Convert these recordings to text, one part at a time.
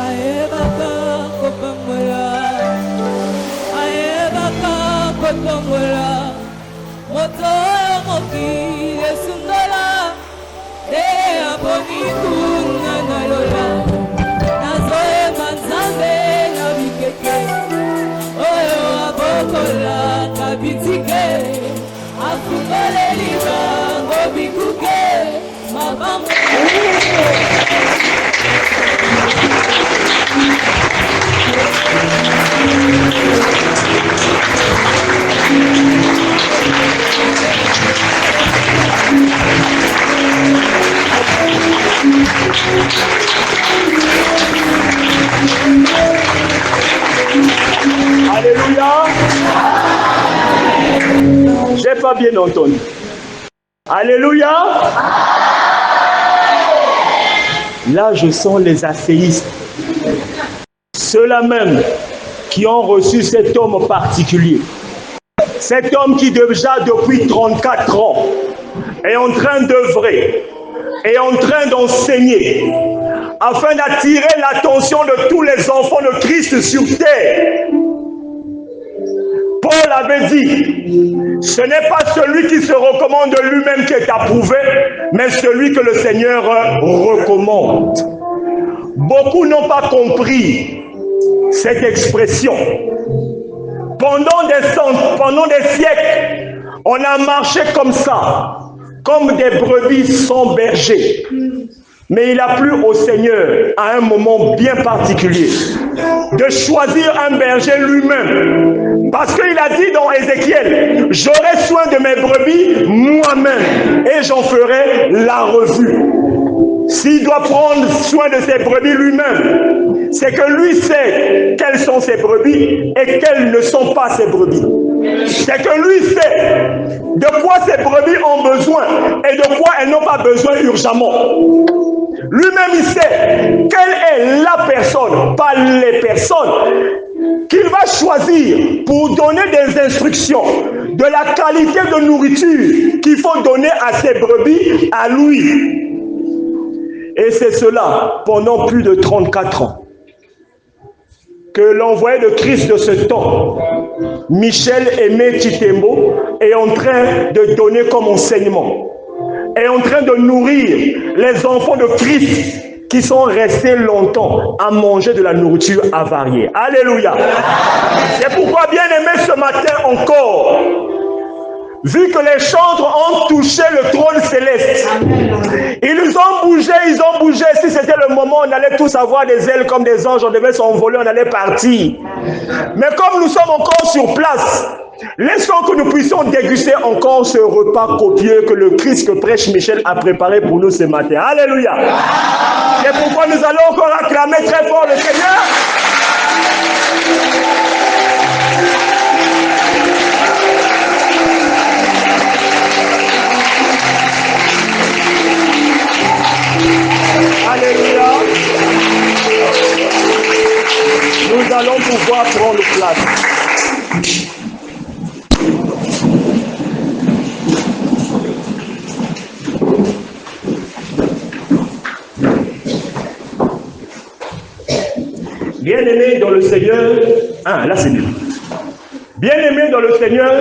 ayebaka kopambola ayebaka kotombola moto oyo mokili esundola nde aponi kuna na lola nazoyeba nzambe na bikeke oyo abokolaka bitike afungoleli bango bikuke mabango. Alléluia. J'ai pas bien entendu. Alléluia. Là, je sens les athéistes. Ceux-là même qui ont reçu cet homme particulier. Cet homme qui déjà depuis 34 ans est en train d'œuvrer, est en train d'enseigner afin d'attirer l'attention de tous les enfants de Christ sur terre. Paul avait dit, ce n'est pas celui qui se recommande de lui-même qui est approuvé, mais celui que le Seigneur recommande. Beaucoup n'ont pas compris cette expression. Pendant des siècles, on a marché comme ça, comme des brebis sans berger. Mais il a plu au Seigneur à un moment bien particulier de choisir un berger lui-même. Parce qu'il a dit dans Ézéchiel, j'aurai soin de mes brebis moi-même et j'en ferai la revue. S'il doit prendre soin de ses brebis lui-même, c'est que lui sait quelles sont ses brebis et quelles ne sont pas ses brebis. C'est que lui sait de quoi ses brebis ont besoin et de quoi elles n'ont pas besoin urgemment. Lui-même, il sait quelle est la personne, pas les personnes, qu'il va choisir pour donner des instructions de la qualité de nourriture qu'il faut donner à ses brebis, à lui. Et c'est cela pendant plus de 34 ans que l'envoyé de Christ de ce temps, Michel Aimé Chitembo, est en train de donner comme enseignement, est en train de nourrir les enfants de Christ qui sont restés longtemps à manger de la nourriture avariée. Alléluia. C'est pourquoi, bien aimé, ce matin encore, vu que les chantres ont touché le trône céleste, ils ont bougé. Si c'était le moment, on allait tous avoir des ailes comme des anges, on devait s'envoler, on allait partir. Mais comme nous sommes encore sur place, laissons que nous puissions déguster encore ce repas copieux que le Christ que prêche Michel a préparé pour nous ce matin. Alléluia. C'est pourquoi nous allons encore acclamer très fort le Seigneur. Alléluia. Nous allons pouvoir prendre place. Bien-aimés dans le Seigneur, là c'est bien. Bien-aimés dans le Seigneur,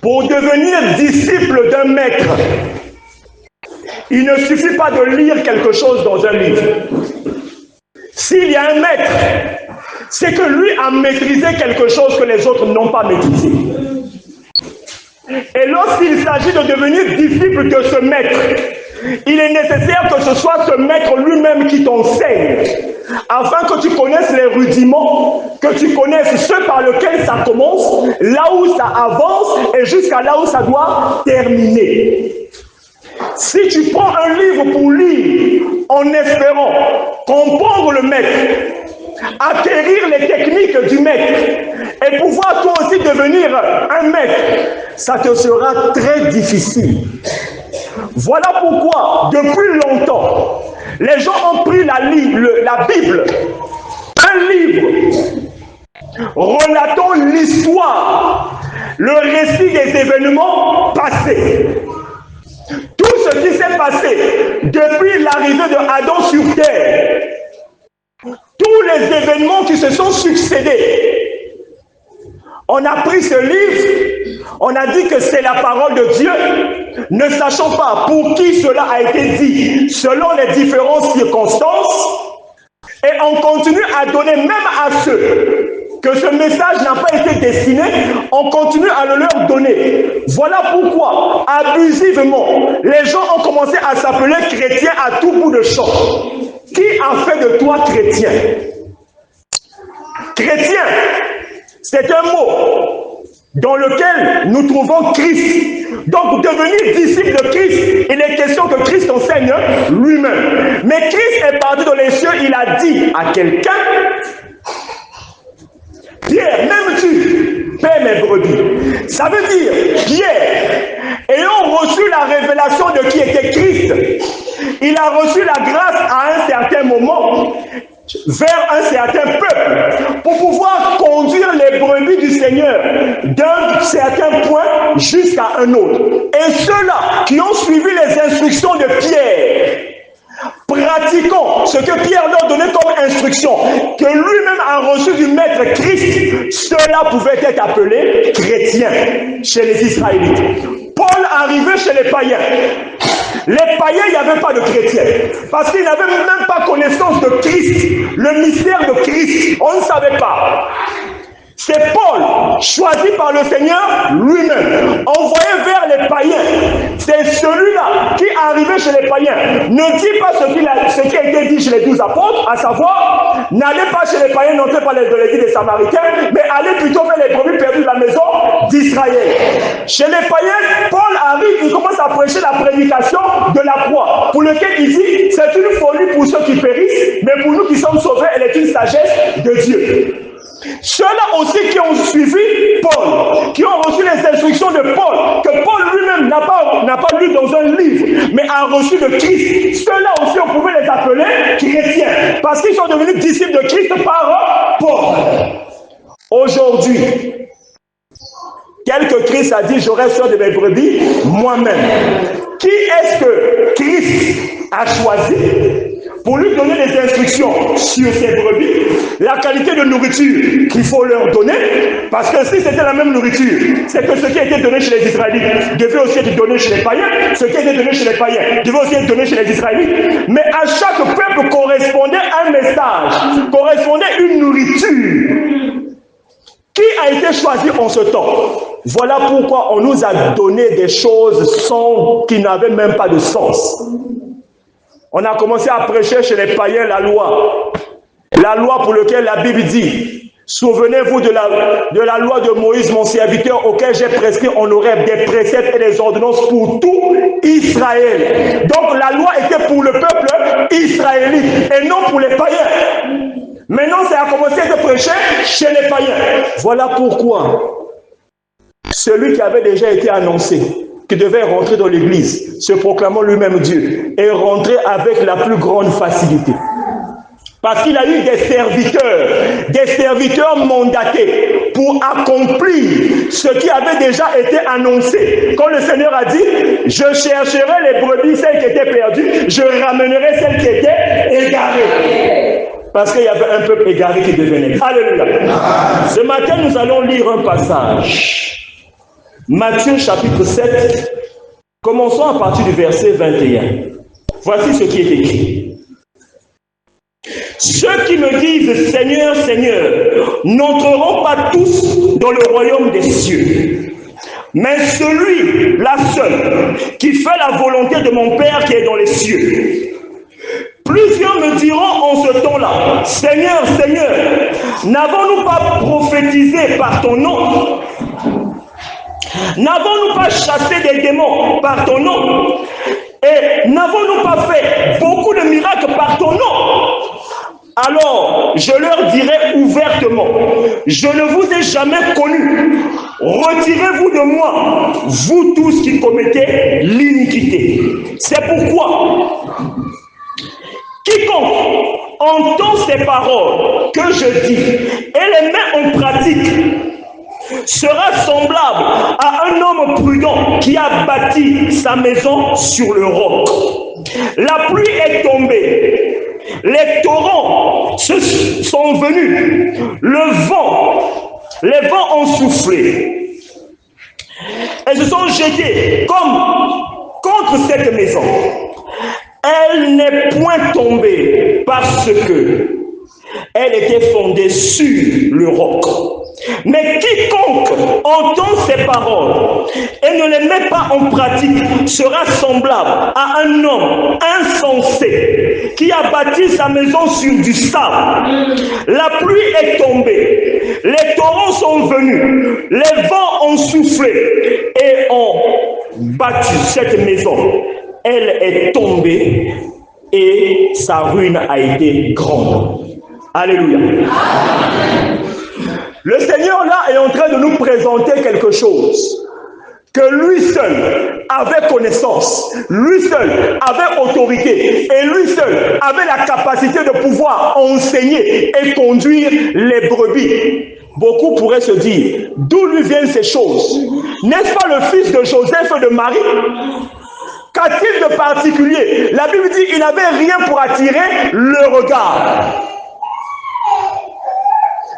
pour devenir disciple d'un maître, il ne suffit pas de lire quelque chose dans un livre. S'il y a un maître, c'est que lui a maîtrisé quelque chose que les autres n'ont pas maîtrisé. Et lorsqu'il s'agit de devenir disciple de ce maître, il est nécessaire que ce soit ce maître lui-même qui t'enseigne, afin que tu connaisses les rudiments, que tu connaisses ce par lequel ça commence, là où ça avance et jusqu'à là où ça doit terminer. Si tu prends un livre pour lire en espérant comprendre le maître, acquérir les techniques du maître et pouvoir toi aussi devenir un maître, ça te sera très difficile. Voilà pourquoi, depuis longtemps, les gens ont pris la Bible, un livre relatant l'histoire, le récit des événements passés. Tout ce qui s'est passé depuis l'arrivée de Adam sur terre, tous les événements qui se sont succédés, on a pris ce livre, on a dit que c'est la parole de Dieu, ne sachant pas pour qui cela a été dit, selon les différentes circonstances, et on continue à donner même à ceux que ce message n'a pas été destiné, on continue à le leur donner. Voilà pourquoi, abusivement, les gens ont commencé à s'appeler chrétiens à tout bout de champ. Qui a fait de toi chrétien? Chrétien, c'est un mot dans lequel nous trouvons Christ. Donc, devenir disciple de Christ, il est question que Christ enseigne lui-même. Mais Christ est parti dans les cieux, il a dit à quelqu'un, Pierre, m'aimes-tu? Paie mes brebis. Ça veut dire, Pierre, ayant reçu la révélation de qui était Christ, il a reçu la grâce à un certain moment vers un certain peuple pour pouvoir conduire les brebis du Seigneur d'un certain point jusqu'à un autre. Et ceux-là qui ont suivi les instructions de Pierre, pratiquant ce que Pierre leur donnait comme instruction, que lui-même a reçu du Maître Christ, ceux-là pouvaient être appelés chrétiens chez les Israélites. Paul arrivait chez les païens. Les païens, il n'y avait pas de chrétiens, parce qu'ils n'avaient même pas connaissance de Christ, le mystère de Christ, on ne savait pas. C'est Paul, choisi par le Seigneur lui-même, envoyé vers les païens. C'est celui-là qui arrivait chez les païens. Ne dit pas ce qui a été dit chez les 12 apôtres, à savoir, n'allez pas chez les païens, n'entrez pas dans l'église des Samaritains, mais allez plutôt vers les brebis perdues de la maison d'Israël. Chez les païens, Paul arrive, il commence à prêcher la prédication de la croix, pour lequel il dit, c'est une folie pour ceux qui périssent, mais pour nous qui sommes sauvés, elle est une sagesse de Dieu. Ceux-là aussi qui ont suivi Paul, qui ont reçu les instructions de Paul, que Paul lui-même n'a pas lu dans un livre, mais a reçu de Christ, ceux-là aussi on pouvait les appeler chrétiens, parce qu'ils sont devenus disciples de Christ par Paul. Aujourd'hui, tel que Christ a dit, j'aurai soin de mes brebis moi-même. Qui est-ce que Christ a choisi pour lui donner des instructions sur ses brebis, la qualité de nourriture qu'il faut leur donner, parce que si c'était la même nourriture, c'est que ce qui a été donné chez les Israélites devait aussi être donné chez les païens, ce qui a été donné chez les païens devait aussi être donné chez les Israélites, mais à chaque peuple correspondait un message, correspondait une nourriture. Qui a été choisi en ce temps? Voilà pourquoi on nous a donné des choses qui n'avaient même pas de sens. On a commencé à prêcher chez les païens la loi pour laquelle la Bible dit, souvenez-vous de la loi de Moïse, mon serviteur, auquel j'ai prescrit en Horeb des préceptes et des ordonnances pour tout Israël. Donc la loi était pour le peuple israélite et non pour les païens. Maintenant, ça a commencé à être prêché chez les païens. Voilà pourquoi celui qui avait déjà été annoncé, qui devait rentrer dans l'église, se proclamant lui-même Dieu, est rentré avec la plus grande facilité. Parce qu'il a eu des serviteurs mandatés pour accomplir ce qui avait déjà été annoncé. Quand le Seigneur a dit, je chercherai les brebis, celles qui étaient perdues, je ramènerai celles qui étaient égarées. Parce qu'il y avait un peuple égaré qui devenait. Alléluia. Ce matin, nous allons lire un passage. Matthieu chapitre 7. Commençons à partir du verset 21. Voici ce qui est écrit. Ceux qui me disent Seigneur, Seigneur, n'entreront pas tous dans le royaume des cieux. Mais celui, la seule, qui fait la volonté de mon Père qui est dans les cieux. Plusieurs me diront en ce temps-là, Seigneur, Seigneur, n'avons-nous pas prophétisé par ton nom? N'avons-nous pas chassé des démons par ton nom? Et n'avons-nous pas fait beaucoup de miracles par ton nom? Alors, je leur dirai ouvertement, je ne vous ai jamais connus. Retirez-vous de moi, vous tous qui commettez l'iniquité. C'est pourquoi quiconque entend ces paroles que je dis et les met en pratique sera semblable à un homme prudent qui a bâti sa maison sur le roc. La pluie est tombée. Les torrents sont venus. Les vents ont soufflé. Et se sont jetés comme contre cette maison. Elle n'est point tombée parce que elle était fondée sur le roc. Mais quiconque entend ces paroles et ne les met pas en pratique sera semblable à un homme insensé qui a bâti sa maison sur du sable. La pluie est tombée, les torrents sont venus, les vents ont soufflé et ont battu cette maison. Elle est tombée et sa ruine a été grande. Alléluia. Amen. Le Seigneur là est en train de nous présenter quelque chose que lui seul avait connaissance, lui seul avait autorité et lui seul avait la capacité de pouvoir enseigner et conduire les brebis. Beaucoup pourraient se dire, d'où lui viennent ces choses? N'est-ce pas le fils de Joseph et de Marie? Qu'a-t-il de particulier? La Bible dit qu'il n'avait rien pour attirer le regard.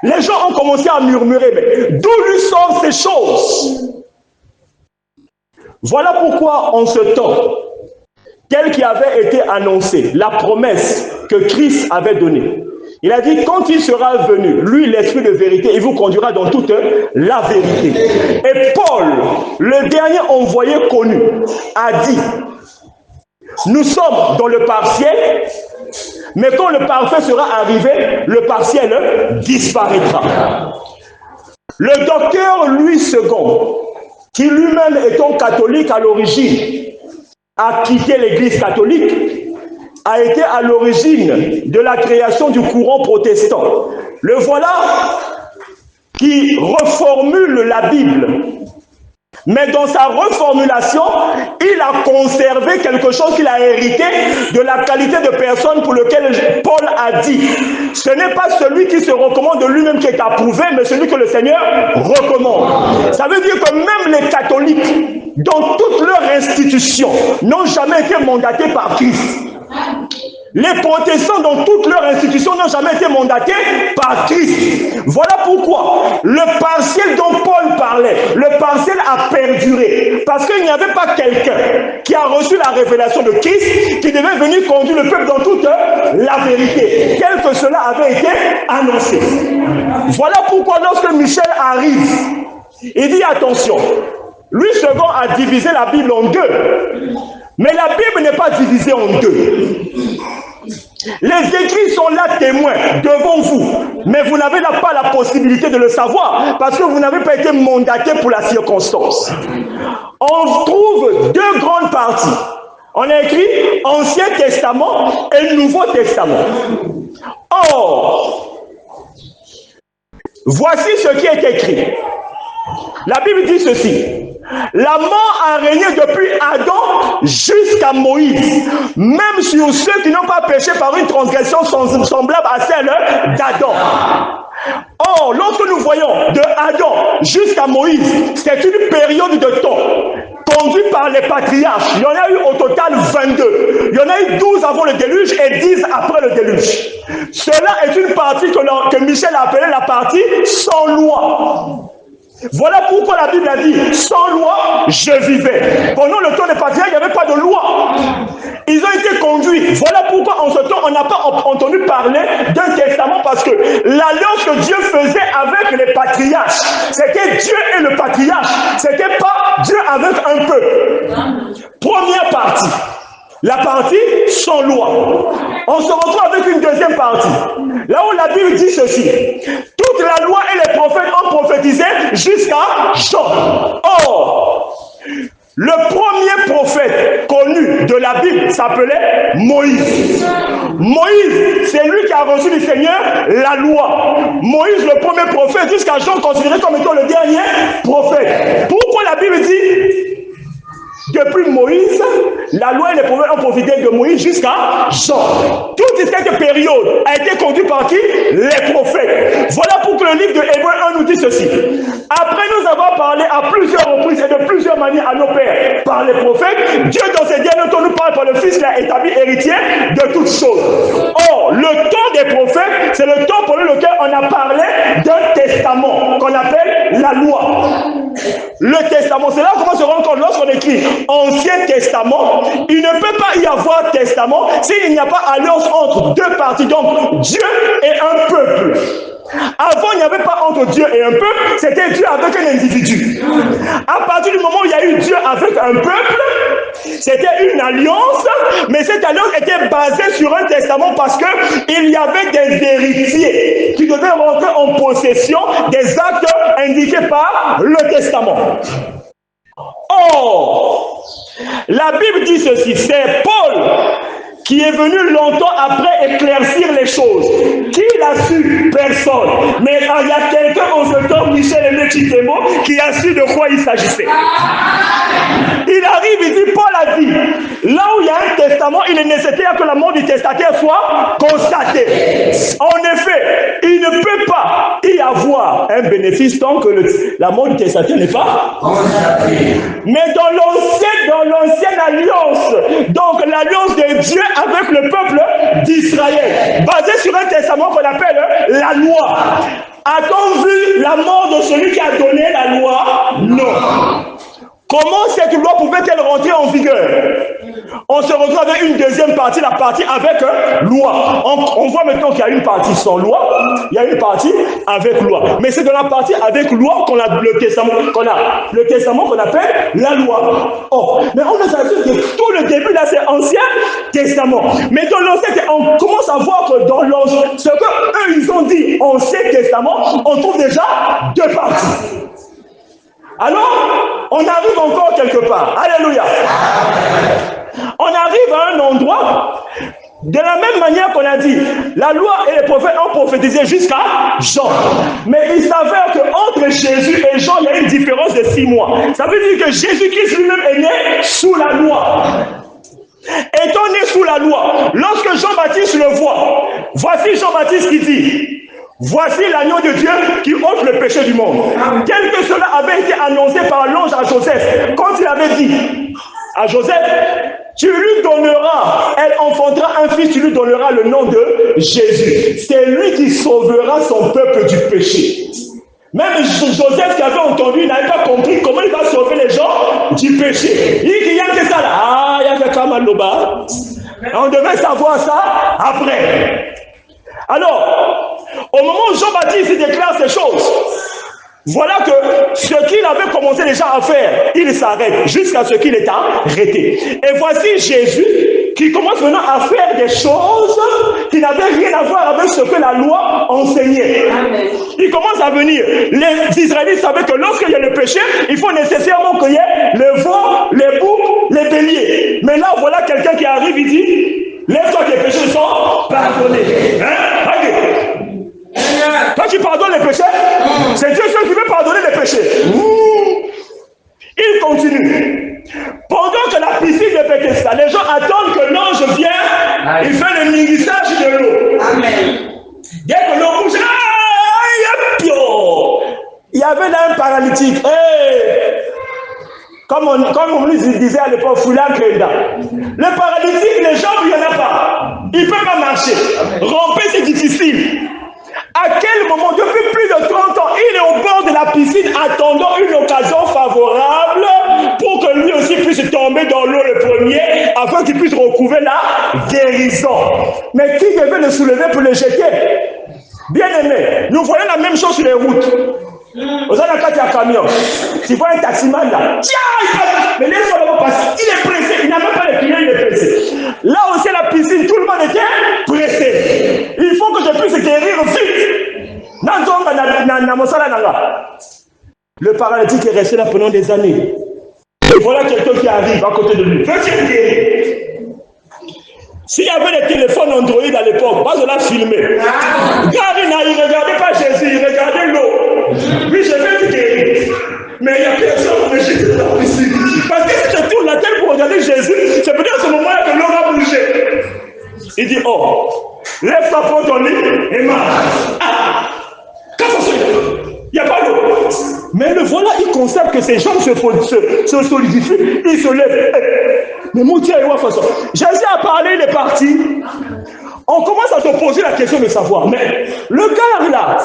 Les gens ont commencé à murmurer, mais d'où lui sortent ces choses? Voilà pourquoi en ce temps, tel qui avait été annoncé, la promesse que Christ avait donnée, il a dit, quand il sera venu, lui, l'Esprit de vérité, il vous conduira dans toute la vérité. Et Paul, le dernier envoyé connu, a dit, nous sommes dans le partiel, mais quand le parfait sera arrivé, le partiel disparaîtra. Le docteur Louis II, qui lui-même étant catholique à l'origine, a quitté l'église catholique, a été à l'origine de la création du courant protestant. Le voilà qui reformule la Bible. Mais dans sa reformulation, il a conservé quelque chose qu'il a hérité de la qualité de personne pour lequel Paul a dit. Ce n'est pas celui qui se recommande de lui-même qui est approuvé, mais celui que le Seigneur recommande. Ça veut dire que même les catholiques, dans toutes leurs institutions, n'ont jamais été mandatés par Christ. Les protestants dans toutes leurs institutions n'ont jamais été mandatés par Christ. Voilà pourquoi le partiel dont Paul parlait, le partiel a perduré. Parce qu'il n'y avait pas quelqu'un qui a reçu la révélation de Christ qui devait venir conduire le peuple dans toute la vérité, tel que cela avait été annoncé. Voilà pourquoi lorsque Michel arrive, il dit attention, Louis II a divisé la Bible en deux. Mais la Bible n'est pas divisée en deux. Les écrits sont là témoins devant vous, mais vous n'avez pas la possibilité de le savoir parce que vous n'avez pas été mandaté pour la circonstance. On trouve deux grandes parties. On a écrit Ancien Testament et Nouveau Testament. Or, voici ce qui est écrit. La Bible dit ceci. La mort a régné depuis Adam jusqu'à Moïse, même sur ceux qui n'ont pas péché par une transgression semblable à celle d'Adam. Or, lorsque nous voyons de Adam jusqu'à Moïse, c'est une période de temps conduite par les patriarches. Il y en a eu au total 22. Il y en a eu 12 avant le déluge et 10 après le déluge. Cela est une partie que Michel a appelée la partie sans loi. Voilà pourquoi la Bible a dit, sans loi, je vivais. Pendant le temps des patriarches, il n'y avait pas de loi. Ils ont été conduits. Voilà pourquoi en ce temps, on n'a pas entendu parler d'un testament parce que l'alliance que Dieu faisait avec les patriarches, c'était Dieu et le patriarche. C'était pas Dieu avec un peuple. Première partie. La partie sans loi. On se retrouve avec une deuxième partie. Là où la Bible dit ceci. Toute la loi et les prophètes ont prophétisé jusqu'à Jean. Or, le premier prophète connu de la Bible s'appelait Moïse. Moïse, c'est lui qui a reçu du Seigneur la loi. Moïse, le premier prophète, jusqu'à Jean, considéré comme étant le dernier prophète. Pourquoi la Bible dit Depuis Moïse, la loi et les prophètes ont profité de Moïse jusqu'à Jean. Toute cette période a été conduite par qui? Les prophètes. Voilà pourquoi le livre de Hébreux 1 nous dit ceci. Après nous avoir parlé à plusieurs reprises et de plusieurs manières à nos pères par les prophètes, Dieu dans ses derniers temps nous parle par le Fils qu'il a établi héritier de toutes choses. Or, le temps des prophètes, c'est le temps pendant lequel on a parlé d'un testament qu'on appelle la loi. Le testament, c'est là comment se rend compte lorsqu'on écrit Ancien Testament, il ne peut pas y avoir testament s'il n'y a pas alliance entre deux parties, donc Dieu et un peuple. Avant, il n'y avait pas entre Dieu et un peuple, c'était Dieu avec un individu. À partir du moment où il y a eu Dieu avec un peuple, c'était une alliance, mais cette alliance était basée sur un testament parce qu'il y avait des héritiers qui devaient rentrer en possession des actes indiqués par le testament. Or, la Bible dit ceci, c'est Paul qui est venu longtemps après éclaircir les choses. Qui l'a su? Personne. Mais il y a quelqu'un en ce temps, Michel Chiquemo, qui a su de quoi il s'agissait. Il arrive, il dit, Paul a dit, là où il y a un testament, il est nécessaire que la mort du testataire soit constatée. En effet, il ne peut pas y avoir un bénéfice tant que la mort du testataire n'est pas constatée. Mais dans l'ancienne alliance, donc l'alliance de Dieu avec le peuple d'Israël, basée sur un testament qu'on appelle la loi. A-t-on vu la mort de celui qui a donné la loi? Non. Comment cette loi pouvait-elle rentrer en vigueur? On se retrouve avec une deuxième partie, la partie avec loi. On voit maintenant qu'il y a une partie sans loi, il y a une partie avec loi. Mais c'est dans la partie avec loi qu'on a le testament qu'on appelle la loi. Oh, mais on a dit que tout le début là c'est Ancien Testament. Mais dans l'Ancien Testament, on commence à voir que dans ce que eux ils ont dit Ancien Testament, on trouve déjà deux parties. Alors, on arrive encore quelque part. Alléluia. On arrive à un endroit, de la même manière qu'on a dit, la loi et les prophètes ont prophétisé jusqu'à Jean. Mais il s'avère qu'entre Jésus et Jean, il y a une différence de 6 mois. Ça veut dire que Jésus-Christ lui-même est né sous la loi. Étant né sous la loi, lorsque Jean-Baptiste le voit, voici Jean-Baptiste qui dit, voici l'agneau de Dieu qui ôte le péché du monde. Tel que cela avait été annoncé par l'ange à Joseph, quand il avait dit à Joseph, tu lui donneras, elle enfantera un fils, tu lui donneras le nom de Jésus. C'est lui qui sauvera son peuple du péché. Même Joseph qui avait entendu, il n'avait pas compris comment il va sauver les gens du péché. Il dit, il y a que ça là. Ah, il y a que Kamaloba. On devait savoir ça après. Alors, au moment où Jean-Baptiste déclare ces choses, voilà que ce qu'il avait commencé déjà à faire, il s'arrête jusqu'à ce qu'il est arrêté. Et voici Jésus qui commence maintenant à faire des choses qui n'avaient rien à voir avec ce que la loi enseignait. Amen. Il commence à venir. Les Israélites savaient que lorsqu'il y a le péché, il faut nécessairement qu'il y ait le veau, les boucs, les béliers. Mais là, voilà quelqu'un qui arrive, il dit, lève-toi, tes péchés sont pardonnés. Hein? Toi qui pardonnes les péchés, c'est Dieu seul qui veut pardonner les péchés. Il continue. Pendant que la piscine de Bethesda, les gens attendent que l'ange vienne, il fait le mélissage de l'eau. Amen. Dès que l'eau bouge, il y avait là un paralytique. Comme on lui disait à l'époque, Foulan Krenda. Le paralytique, les jambes, il n'y en a pas. Il ne peut pas marcher. Ramper, c'est difficile. À quel moment, depuis plus de 30 ans, il est au bord de la piscine attendant une occasion favorable pour que lui aussi puisse tomber dans l'eau le premier afin qu'il puisse recouvrir la guérison. Mais qui devait le soulever pour le jeter? Bien aimé, nous voyons la même chose sur les routes. Aux alentours du camion, tu vois un taximan là, tiens, mais laisse-moi d'abord passer. Il est pressé, il n'a même pas les clients, il est pressé. Là aussi, la piscine, tout le monde était pressé. Il faut que je puisse guérir vite. Le paralytique est resté là pendant des années. Et voilà quelqu'un qui arrive à côté de lui. Veux-tu guérir? S'il y avait des téléphones Android à l'époque, pas de la filmer. Car il ne regardait pas Jésus, il regardait l'eau. Oui, je vais te guérir. Mais il n'y a personne pour me jeter dans la piscine. Parce que si je tourne la tête Lève-toi, prends ton lit et marche. Ah, quand ça se il n'y a pas d'eau. Mais le voilà, il constate que ses jambes se solidifient, il se lève. Mais mon Dieu, Jésus a parlé, il est parti. On commence à te poser la question de savoir, mais le gars là,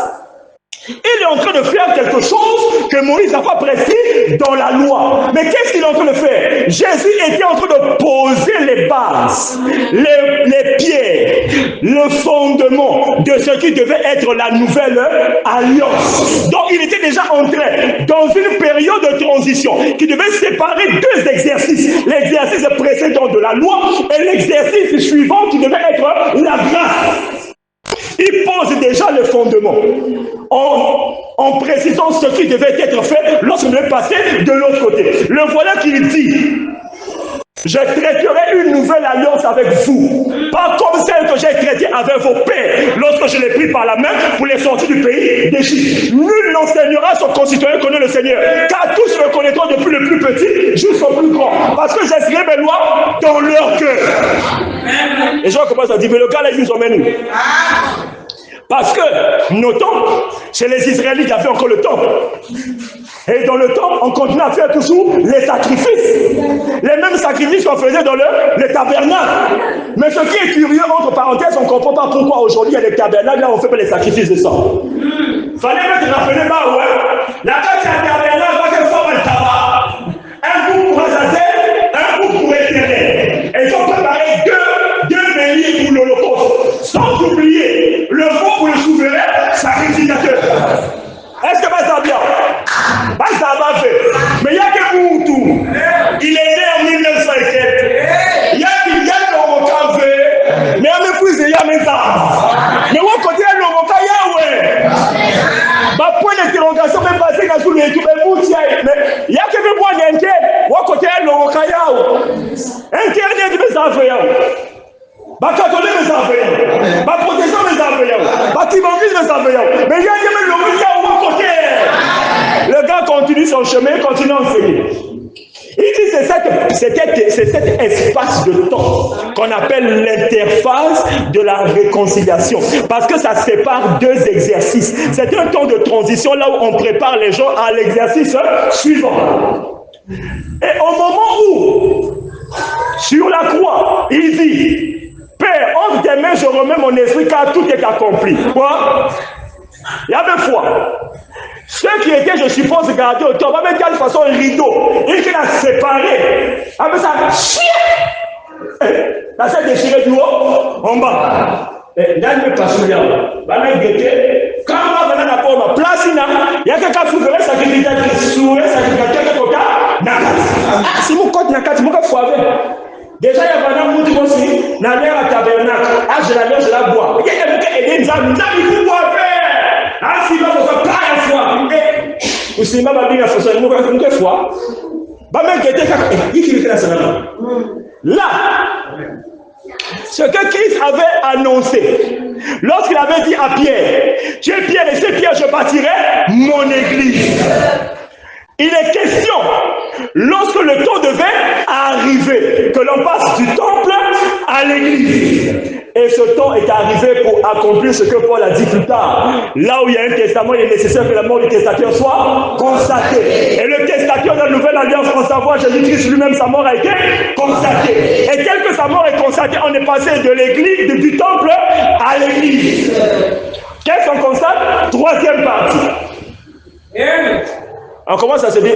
il est en train de faire quelque chose que Moïse n'a pas prescrit dans la loi. Mais qu'est-ce qu'il est en train de faire? Jésus était en train de poser les bases, les pierres, le fondement de ce qui devait être la nouvelle alliance. Donc il était déjà entré dans une période de transition qui devait séparer deux exercices. L'exercice précédent de la loi et l'exercice suivant qui devait être la grâce. Il pose déjà le fondement en précisant ce qui devait être fait lorsqu'on devait passer de l'autre côté. Le voilà qu'il dit: je traiterai une nouvelle alliance avec vous, pas comme celle que j'ai traitée avec vos pères lorsque je l'ai pris par la main pour les sortir du pays d'Égypte. Nul n'enseignera son concitoyen connaît le Seigneur, car tous le connaîtront depuis le plus petit jusqu'au plus grand, parce que j'inscrirai mes lois dans leur cœur. Les gens commencent à dire: mais le gars là, ils nous emmènent où? Parce que, notons, chez les Israélites, il y avait encore le temple. Et dans le temple, on continue à faire toujours les sacrifices. Les mêmes sacrifices qu'on faisait dans le tabernacle. Mais ce qui est curieux, entre parenthèses, on ne comprend pas pourquoi aujourd'hui il y a des tabernacles, là on ne fait pas les sacrifices de sang. Fallait me rappeler, bah ouais. La carte du tabernacle, va qu'elle forme un tabac. Un bout pour Azazel, un bout pour Éternel. Et ils ont préparé deux béliers pour l'Holocauste. Sans oublier le veau pour le souverain sacrificateur. Est-ce que ça va bien? Ça va faire. Mais il y a que Moutou. Il est né en 1900 et quelques. Il y a le Rocavé. Mais on me pousse, il y a même ça. Mais on côté le Rocaya, ouais. Ma point d'interrogation, même passé dans tout le YouTube, mais il y a que me point d'intérêt. On côté le Rocaya. Internet, mais ça fait. Ma catholique, mais ça fait. Ma protection, mais ça fait. Ma timangise, mais ça fait. Mais il y a que le Rocaya au côté. Le gars continue son chemin, continue à enseigner. Il dit c'est cet espace de temps qu'on appelle l'interface de la réconciliation. Parce que ça sépare deux exercices. C'est un temps de transition là où on prépare les gens à l'exercice suivant. Et au moment où, sur la croix, il dit: Père, entre tes mains, je remets mon esprit car tout est accompli. Quoi? Il y avait foi. Ceux qui étaient, je suppose, gardés au temple, avec quelle façon un rideau, il l'a séparé. Avec ça, la scène déchirée du haut, en bas. Il y a une personne là. Quand on va venir d'abord, on place il y a quelqu'un qui souverain sacrificateur, si mon côté n'a pas, mon côté foivé. Déjà, il y a un mouton aussi, la mer à tabernacle. Ah, je la lève, je la bois. Il y a quelqu'un qui est des amis, il faut boire. Ah, si, va vous pas la foi. Vous savez, ma bien, il faut une fois. Bah, même qui était là, ce que Christ avait annoncé, lorsqu'il avait dit à Pierre: tu es Pierre, et c'est Pierre, je bâtirai mon église. Il est question, lorsque le temps devait arriver, que l'on passe du temple à l'église. Et ce temps est arrivé pour accomplir ce que Paul a dit plus tard. Là où il y a un testament, il est nécessaire que la mort du testateur soit constatée. Et le testateur de la nouvelle alliance, on savoir, Jésus-Christ lui-même, sa mort a été constatée. Et tel que sa mort est constatée, on est passé de l'église, du temple à l'église. Qu'est-ce qu'on constate? Troisième partie. On commence à se dire,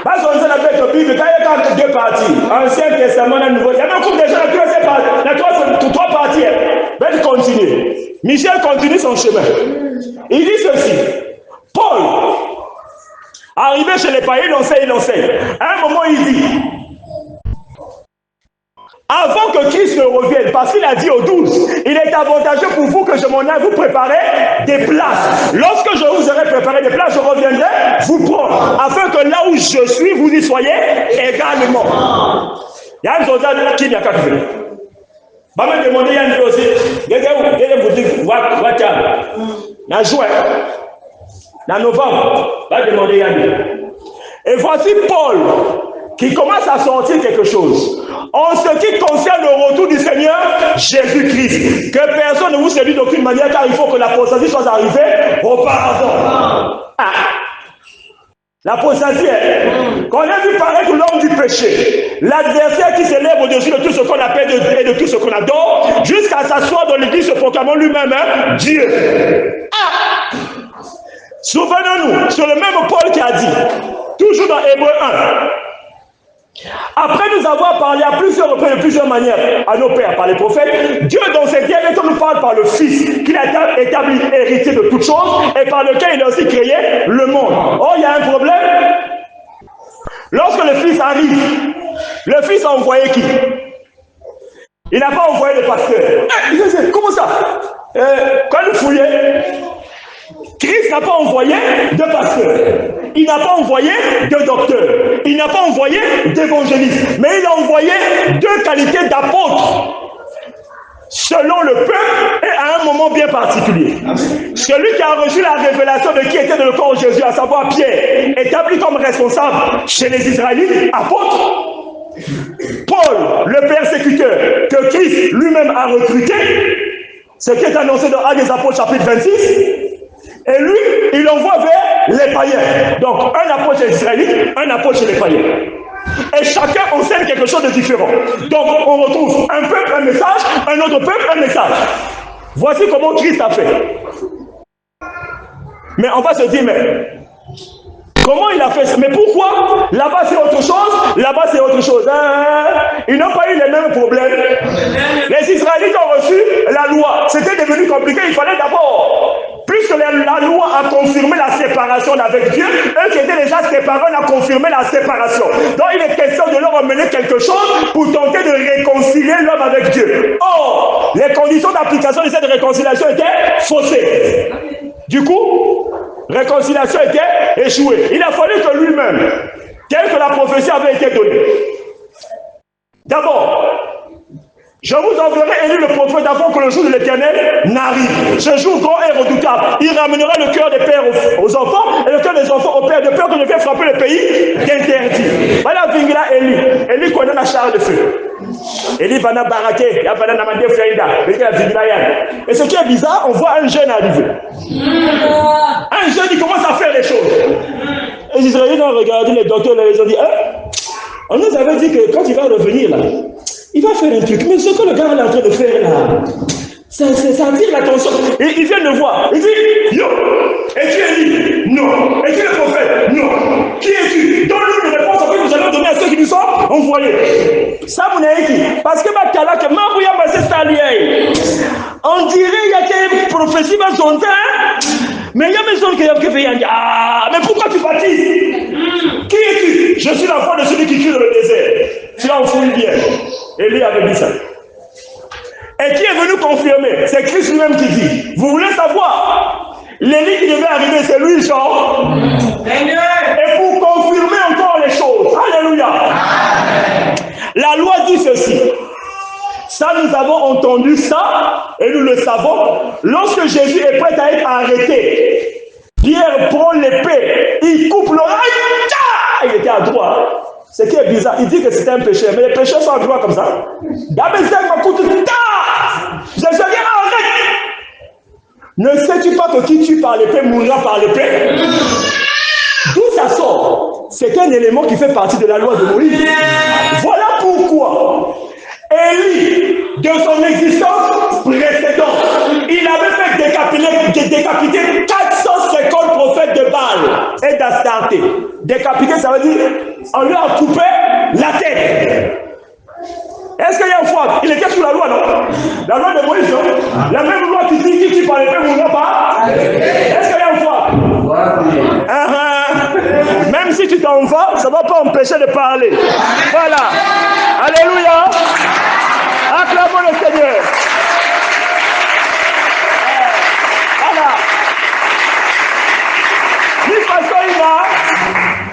parce qu'on a fait la Bible, quand il y a deux parties, Ancien Testament et Nouveau, il y a un couple de gens, la trois parties. Ben, continuer. Michel continue son chemin. Il dit ceci: Paul, arrivé chez les païens, il enseigne. À un moment, il dit: avant que Christ ne revienne, parce qu'il a dit aux 12, il est avantageux pour vous que je m'en aille vous préparer des places. Lorsque je vous aurai préparé des places, je reviendrai vous prendre, afin que là où je suis, vous y soyez également. Il y a une chose qui n'y a qu'à venir. Va me demander, il y a une chose aussi, vous dire, la juin, la novembre, va demander Yann. Et voici Paul qui commence à sortir quelque chose. En ce qui concerne le retour du Seigneur Jésus-Christ, que personne ne vous séduise d'aucune manière, car il faut que l'apostasie soit arrivée auparavant. L'apostasie, qu'on a vu paraître l'homme du péché, l'adversaire qui s'élève au-dessus de tout ce qu'on appelle et de tout ce qu'on adore, jusqu'à s'asseoir dans l'église se proclamant lui-même Dieu. Souvenons-nous, c'est le même Paul qui a dit, toujours dans Hébreux 1, après nous avoir parlé à plusieurs reprises, de plusieurs manières à nos pères par les prophètes, Dieu dans ses derniers temps nous parle par le Fils, qu'il a établi héritier de toutes choses et par lequel il a aussi créé le monde. Or, il y a un problème. Lorsque le Fils arrive, le Fils a envoyé qui? Il n'a pas envoyé de pasteur. Comment ça? Quand il fouillait, Christ n'a pas envoyé de pasteur, il n'a pas envoyé de docteur, il n'a pas envoyé d'évangéliste, mais il a envoyé deux qualités d'apôtres selon le peuple et à un moment bien particulier. Celui qui a reçu la révélation de qui était dans le corps de Jésus, à savoir Pierre, établi comme responsable chez les Israélites, apôtre. Paul, le persécuteur que Christ lui-même a recruté, ce qui est annoncé dans Actes des Apôtres chapitre 26. Et lui, il envoie vers les païens. Donc, un apôtre chez les Israélites, un apôtre chez les païens. Et chacun enseigne quelque chose de différent. Donc, on retrouve un peuple, un message, un autre peuple, un message. Voici comment Christ a fait. Mais on va se dire, mais comment il a fait ça? Mais pourquoi? Là-bas c'est autre chose, là-bas c'est autre chose. Ils n'ont pas eu les mêmes problèmes. Les Israélites ont reçu la loi. C'était devenu compliqué. Il fallait d'abord, puisque la loi a confirmé la séparation avec Dieu, eux qui étaient déjà séparés, on a confirmé la séparation. Donc il est question de leur emmener quelque chose pour tenter de réconcilier l'homme avec Dieu. Or, les conditions d'application de cette réconciliation étaient faussées. Du coup, réconciliation était échouée. Il a fallu que lui-même, tel que la prophétie avait été donnée. D'abord, je vous enverrai Élie le prophète avant que le jour de l'Éternel n'arrive. Ce jour grand et redoutable. Il ramènera le cœur des pères aux enfants et le cœur des enfants aux pères, de peur que je vienne frapper le pays d'interdit. Voilà Vingila Élie. Élie connaît la charge de feu. Élie va baraquer, il va demander Freda. Et ce qui est bizarre, on voit un jeune arriver. Un jeune, il commence à faire les choses. Les Israéliens ont regardé les docteurs, ils ont dit, on nous avait dit que quand il va revenir là, il va faire un truc. Mais ce que le gars est en train de faire là, ça attire l'attention. Et il vient de voir. Il dit, yo, es-tu Élie? Non. Es-tu le prophète? Non. Qui es-tu? Donne-nous une réponse que nous allons donner à ceux qui nous sont envoyés. Ça, vous n'avez qui? Parce que Bakala, que Mabouya Bassé Stalier, on dirait qu'il y a des prophéties dans son temps, mais il y a besoin qu'il y ait fait. Ah, mais pourquoi tu baptises? Qui es-tu? Je suis l'enfant de celui qui crie dans le désert. Tu en fouilles bien. Élie avait dit ça. Et qui est venu confirmer? C'est Christ lui-même qui dit. Vous voulez savoir? L'Élie qui devait arriver, c'est lui, genre. Et pour confirmer encore les choses. Alléluia. La loi dit ceci. Ça, nous avons entendu ça, et nous le savons. Lorsque Jésus est prêt à être arrêté, Pierre prend l'épée, il coupe l'oreille, il était à droite. Ce qui est bizarre, il dit que c'était un péché, mais les pécheurs sont à droite comme ça. Jésus dit, arrête! Ne sais-tu pas que qui tue par l'épée mourra par l'épée? D'où ça sort? C'est un élément qui fait partie de la loi de Moïse. Voilà pourquoi Élie, de son existence précédente, il avait fait décapiter 450 prophètes de Baal et d'Astarté. Décapiter, ça veut dire, on lui a coupé la tête. Est-ce qu'il y a une fois? Il était sous la loi, non? La loi de Moïse, non? La même loi qui dit qui tu parles pas, mourra pas. Est-ce qu'il y a une fois? Même si tu t'en vas, ça ne va pas empêcher de parler. Voilà. Alléluia. Acclamons le Seigneur. Voilà. D'une façon,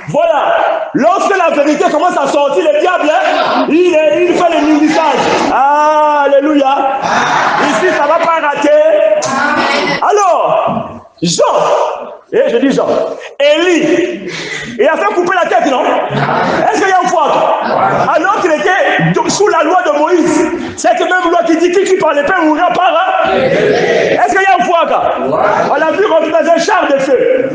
voilà. Lorsque la vérité commence à sortir, le diable, il fait le mini-message. Ah, alléluia. Ici, ça ne va pas rater. Alors, Jean, je dis Jean, Élie, il a fait couper la tête, non? Est-ce qu'il y a une fois? Alors qu'il était sous la loi de Moïse. Cette même loi qui dit qui tue par l'épée mourra par. Est-ce qu'il y a un foi là? On l'a vu rentrer dans un char de feu.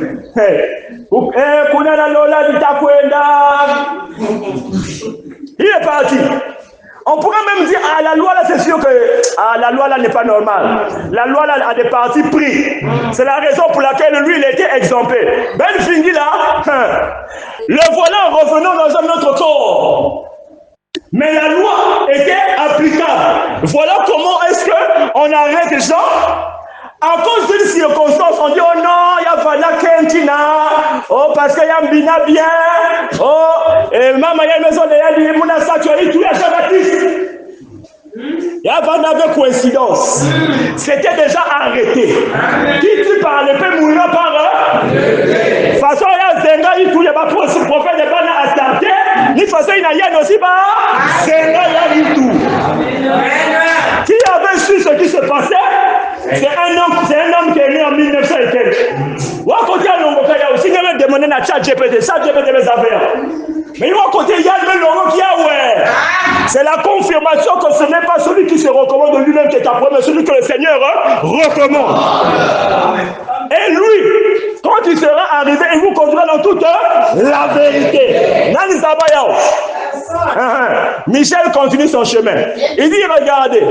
Il est parti. On pourrait même dire, ah, la loi là, c'est sûr que la loi là n'est pas normale. La loi là a des partis pris. C'est la raison pour laquelle lui, il a été exempté. Ben Fingui là, le voilà revenant dans un autre corps. Mais la loi était applicable. Voilà comment est-ce qu'on arrête les gens. À cause d'une circonstance, on dit, oh non, il y a Vana Kentina, oh, parce qu'il y a Mbina bien, oh, et maman, il y a une maison de Yadi, Mouna Satuari, tout les Jean-Baptiste. Il y a Vana coïncidence. C'était déjà arrêté. Qui tue par l'épée mourra par de toute façon, il y a Zenga, il tout, il y a pas prophète de Bana Astarté, ni façon, il y a Yann aussi, Zenga, il y a tout. Qui avait su ce qui se passait? C'est un homme qui est né en 1900 et quelques. Ou à côté, il y a aussi demandé à ChatGPT, ChatGPT les affaires. Mais il y a à côté, il y a le logo qui a, ouais. C'est la confirmation que ce n'est pas celui qui se recommande de lui-même qui est approuvé, mais celui que le Seigneur recommande. Et lui, quand il sera arrivé, il vous conduira dans toute la vérité. Nani Sabayao. Michel continue son chemin. Il dit, regardez.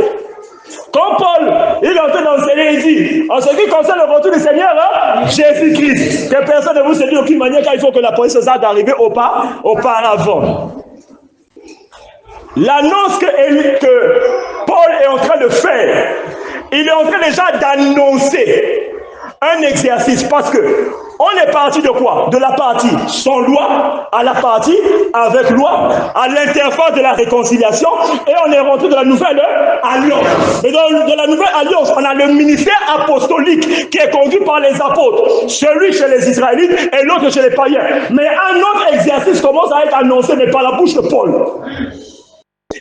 Quand Paul, il est en train d'enseigner, il dit, en ce qui concerne le retour du Seigneur, Jésus-Christ, que personne ne vous se dit d'aucune manière, car il faut que la police soit d'arriver auparavant. L'annonce que Paul est en train de faire, il est en train déjà d'annoncer un exercice, parce que on est parti de quoi? De la partie sans loi à la partie avec loi, à l'interface de la réconciliation, et on est rentré de la nouvelle alliance. Et dans la nouvelle alliance, on a le ministère apostolique qui est conduit par les apôtres, celui chez les Israélites et l'autre chez les païens. Mais un autre exercice commence à être annoncé, mais par la bouche de Paul.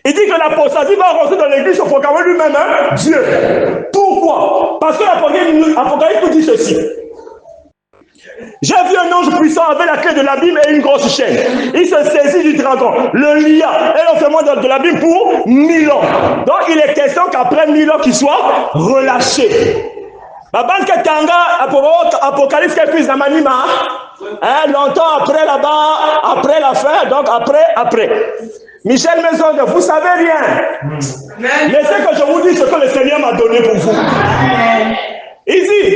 Il dit que l'apostasie va rentrer dans l'église pour proclamer lui-même Dieu. Pourquoi? Parce que l'Apocalypse nous dit ceci. J'ai vu un ange puissant avec la clé de l'abîme et une grosse chaîne. Il se saisit du dragon, le lia et l'enfermement de l'abîme pour 1000 ans. Donc il est question qu'après 1000 ans qu'il soit relâché. La banque Tanga, Apocalypse qu'elle dans Manima, longtemps après là-bas, après la fin, donc après. Michel Maison, vous savez rien. Mais ce que je vous dis, c'est ce que le Seigneur m'a donné pour vous. Il dit,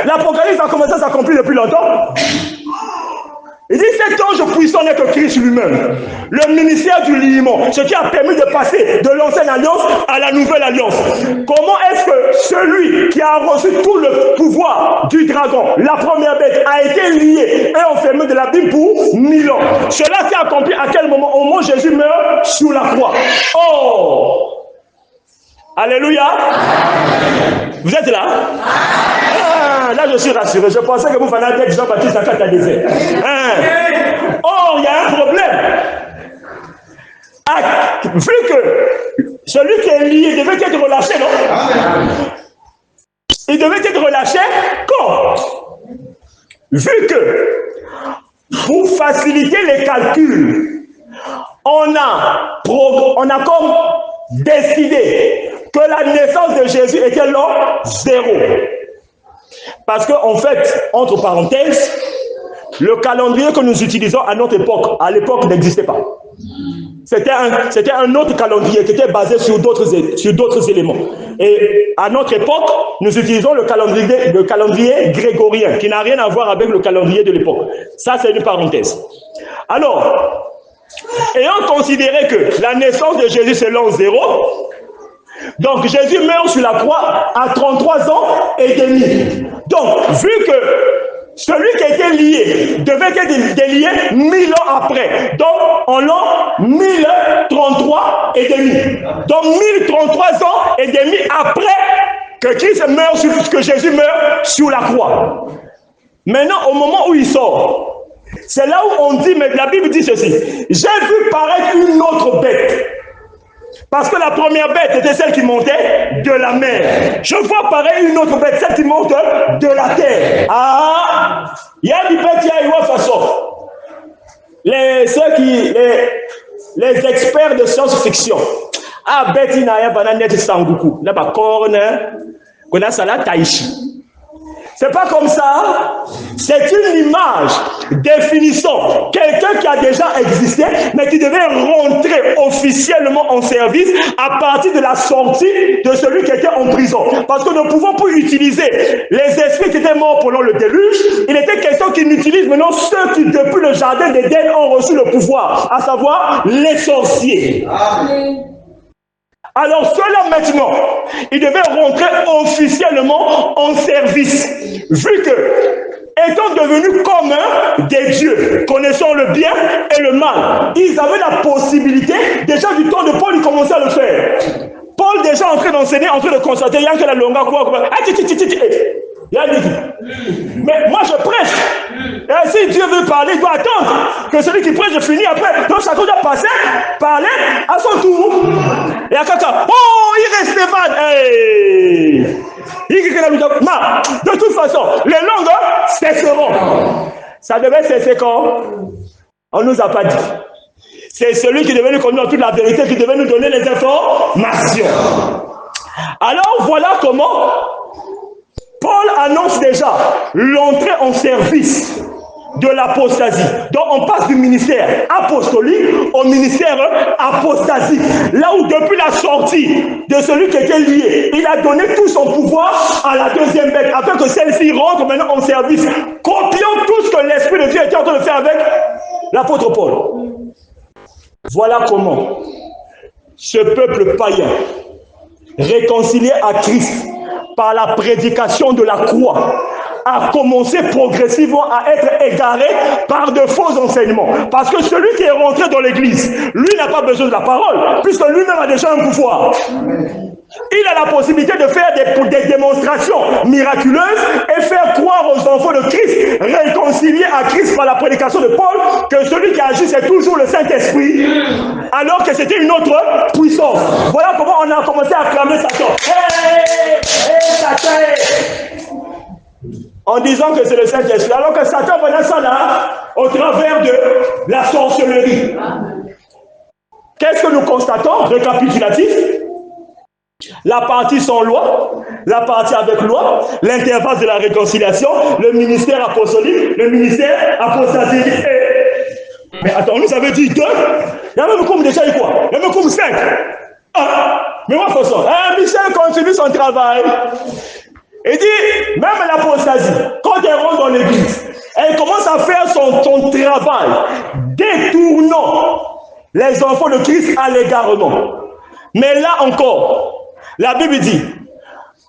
l'Apocalypse a commencé à s'accomplir depuis longtemps. Il dit, cet ange puissant n'est que Christ lui-même. Le ministère du liement, ce qui a permis de passer de l'ancienne alliance à la nouvelle alliance. Comment est-ce que celui qui a reçu tout le pouvoir du dragon, la première bête, a été lié et enfermé de l'abîme pour 1000 ans? Cela s'est accompli à quel moment? Au moment où Jésus meurt sur la croix. Oh! Alléluia! Vous êtes là? Là, je suis rassuré. Je pensais que vous venez d'être Jean-Baptiste à Kata désert. Or, il y a un problème. Vu que celui qui est lié devait être relâché, non? Il devait être relâché quand? Vu que, pour faciliter les calculs, on a comme décidé que la naissance de Jésus était l'an 0. Parce qu'en fait, entre parenthèses, le calendrier que nous utilisons à notre époque, à l'époque, n'existait pas. C'était un autre calendrier qui était basé sur d'autres éléments. Et à notre époque, nous utilisons le calendrier grégorien, qui n'a rien à voir avec le calendrier de l'époque. Ça, c'est une parenthèse. Alors, ayant considéré que la naissance de Jésus, c'est l'an 0, donc Jésus meurt sur la croix à 33 ans et demi. Donc, vu que celui qui était lié devait être délié 1000 ans après. Donc, en l'an 1033 et demi. Donc, 1033 ans et demi après que Christ meurt, que Jésus meurt sur la croix. Maintenant, au moment où il sort, c'est là où on dit, mais la Bible dit ceci. J'ai vu paraître une autre bête. Parce que la première bête était celle qui montait de la mer. Je vois pareil une autre bête, celle qui monte de la terre. Ah, il y a des bêtes, il y a une façon. les experts de science-fiction. Ah, Betty Naya Bananet Sanguku. Là, bas corne, qu'on a ça là, Taïchi. C'est pas comme ça. C'est une image définissant quelqu'un qui a déjà existé, mais qui devait rentrer officiellement en service à partir de la sortie de celui qui était en prison. Parce que nous ne pouvons plus utiliser les esprits qui étaient morts pendant le déluge. Il était question qu'ils n'utilisent maintenant ceux qui, depuis le jardin d'Éden, ont reçu le pouvoir, à savoir les sorciers. Amen. Alors ceux-là maintenant, ils devaient rentrer officiellement en service, vu que, étant devenus communs des dieux, connaissant le bien et le mal, ils avaient la possibilité, déjà du temps de Paul, ils commençaient à le faire. Paul déjà en train d'enseigner, en train de constater, il y a que la longueur, mais moi je prêche. Et si Dieu veut parler, il doit attendre que celui qui prêche finisse après. Donc chacun doit passer, parler à son tour. Et à quelqu'un, oh, il reste Stéphane. Hey. De toute façon, les langues cesseront. Ça devait cesser quand? On ne nous a pas dit. C'est celui qui devait nous conduire dans toute la vérité, qui devait nous donner les informations. Alors voilà comment Paul annonce déjà l'entrée en service de l'apostasie. Donc on passe du ministère apostolique au ministère apostasique. Là où depuis la sortie de celui qui était lié, il a donné tout son pouvoir à la deuxième bête, afin que celle-ci rentre maintenant en service. Copions tout ce que l'Esprit de Dieu était en train de faire avec l'apôtre Paul. Voilà comment ce peuple païen, réconcilié à Christ par la prédication de la croix, a commencé progressivement à être égaré par de faux enseignements. Parce que celui qui est rentré dans l'église, lui n'a pas besoin de la parole, puisque lui-même a déjà un pouvoir. Il a la possibilité de faire des démonstrations miraculeuses et faire croire aux enfants de Christ, réconciliés à Christ par la prédication de Paul, que celui qui agit c'est toujours le Saint-Esprit, alors que c'était une autre puissance. Voilà comment on a commencé à acclamer Satan. Hey, Satan! En disant que c'est le Saint-Esprit, alors que Satan venait ça là, au travers de la sorcellerie. Qu'est-ce que nous constatons? Récapitulatif. La partie sans loi, la partie avec loi, l'interface de la réconciliation, le ministère apostolique, le ministère apostasique. Mais attends, on nous avait dit 2. Il y a même comme déjà quoi? Il y a même comme 5. Ah, mais moi, façon. Michel continue son travail. Il dit, même l'apostasie, quand elle rentre dans l'église, elle commence à faire son travail, détournant les enfants de Christ à l'égarement. Mais là encore, la Bible dit,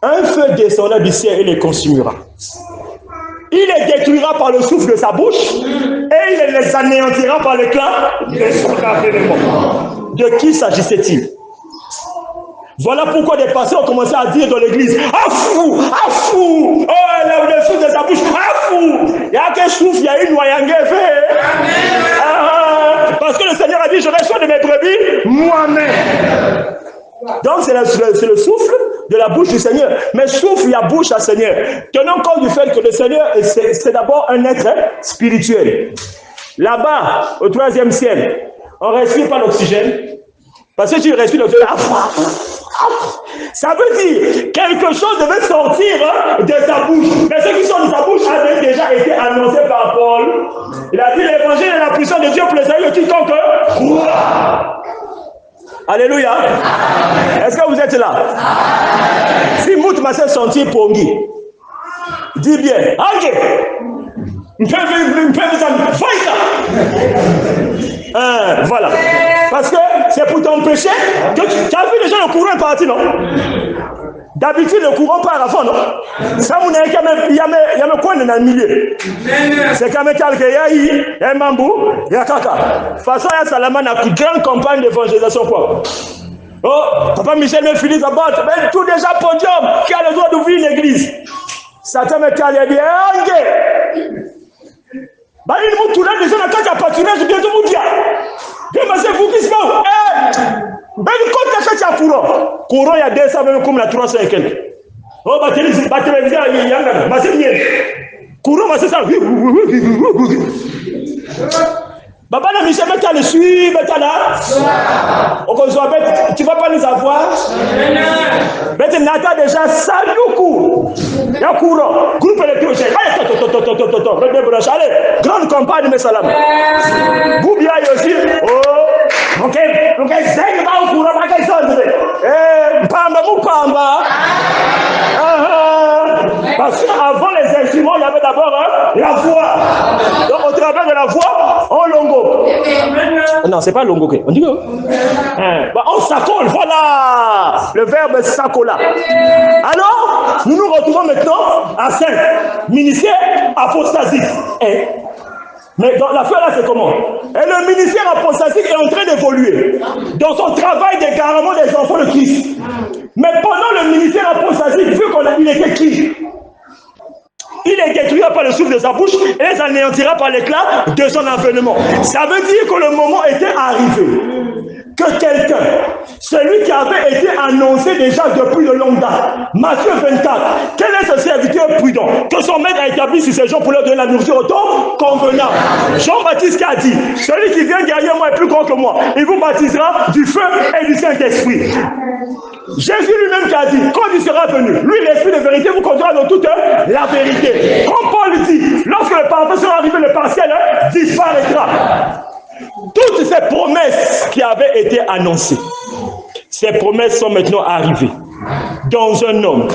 un feu descendra du ciel et les consumera. Il les détruira par le souffle de sa bouche et il les anéantira par l'éclat de son avènement. De qui s'agissait-il? Voilà pourquoi des pasteurs ont commencé à dire dans l'église, ah fou, oh, le souffle de sa bouche, ah fou, il y a qu'un souffle, il y a une noyangée fait. Parce que le Seigneur a dit, je reçois de mes brebis moi-même. Donc c'est le souffle de la bouche du Seigneur. Mais souffle la bouche à Seigneur. Tenons compte du fait que le Seigneur, c'est d'abord un être spirituel. Là-bas, au 3e ciel, on ne respire pas l'oxygène. Parce que tu respires l'oxygène. Ça veut dire quelque chose devait sortir de sa bouche. Mais ce qui sort de sa bouche avait déjà été annoncé par Paul. Il a dit l'évangile est la puissance de Dieu pour les salut de quiconque croit. Alléluia. Est-ce que vous êtes là? Si Mout m'a fait sentir Pongi, dis bien, ok. Voilà. Parce que c'est pour t'empêcher que tu as vu déjà le courant est parti, non? D'habitude, le courant part à fond, non? Ça, il y a un coin dans le milieu. C'est quand même quelqu'un, il y a un bambou, il y a caca. De toute façon, il y a Salaman, une grande campagne d'évangélisation. Quoi. Oh, Papa Michel me finit sa botte. Mais tout déjà podium, qui a le droit d'ouvrir une église. Satan me calme, il dit, bah, il nous tourne déjà dans le cas de patronage, je viens de vous dire. C'est vous qui se passe. Ben, quand tu as courant, il y a 200, même comme la 300 et quelques. Oh, bah, télévision, il y a bah, c'est bien. Courant, c'est ça. Baba na Michel, mais tu as le suivre, tu as là. Tu ne vas pas nous avoir. Mais tu n'as déjà saluku. Il y a courant. Groupe électrogène. Allez, grande campagne, mes salams. Vous bien aussi. Oh, ok, zeng va au courant, pas qu'elle sonne. Pamba, mou pamba. Parce qu'avant les instruments, il y avait d'abord la voix. Donc au travers de la voix, on longo. Non, c'est pas longo. On dit on s'accole, voilà. Le verbe s'accola. Alors, nous nous retrouvons maintenant à 5. Ministère apostasique. Mais dans l'affaire là, c'est comment? Et le ministère apostasique est en train d'évoluer dans son travail d'égarement des enfants de Christ. Mais pendant le ministère apostasique, vu qu'il était qui? Il les détruira par le souffle de sa bouche et les anéantira par l'éclat de son avènement. Ça veut dire que le moment était arrivé. Que quelqu'un, celui qui avait été annoncé déjà depuis de longue date, Matthieu 24, quel est ce serviteur prudent que son maître a établi sur ces gens pour leur donner la nourriture au temps convenable? Jean-Baptiste qui a dit, celui qui vient derrière moi est plus grand que moi, il vous baptisera du feu et du Saint-Esprit. Jésus lui-même qui a dit, quand il sera venu, lui l'esprit de vérité vous conduira dans toute la vérité. Comme Paul dit, lorsque le parfait sera arrivé, le partiel disparaîtra. Toutes ces promesses qui avaient été annoncées, ces promesses sont maintenant arrivées dans un homme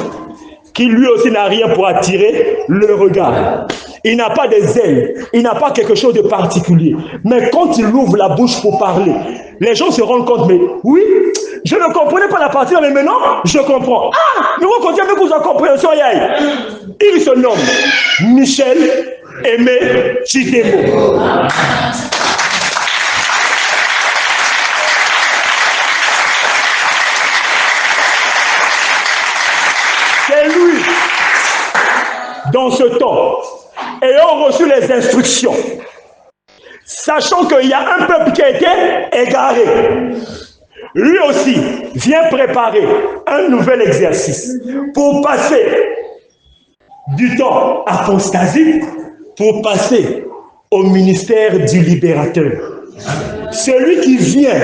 qui lui aussi n'a rien pour attirer le regard. Il n'a pas des ailes, il n'a pas quelque chose de particulier. Mais quand il ouvre la bouche pour parler, les gens se rendent compte, mais oui, je ne comprenais pas la partie, mais maintenant, je comprends. Ah, nous continuons avec vos incompréhensions. Il se nomme Michel Aimé Chitemo. C'est lui, dans ce temps, ayant reçu les instructions, sachant qu'il y a un peuple qui a été égaré, lui aussi vient préparer un nouvel exercice pour passer du temps apostasique pour passer au ministère du libérateur. Celui qui vient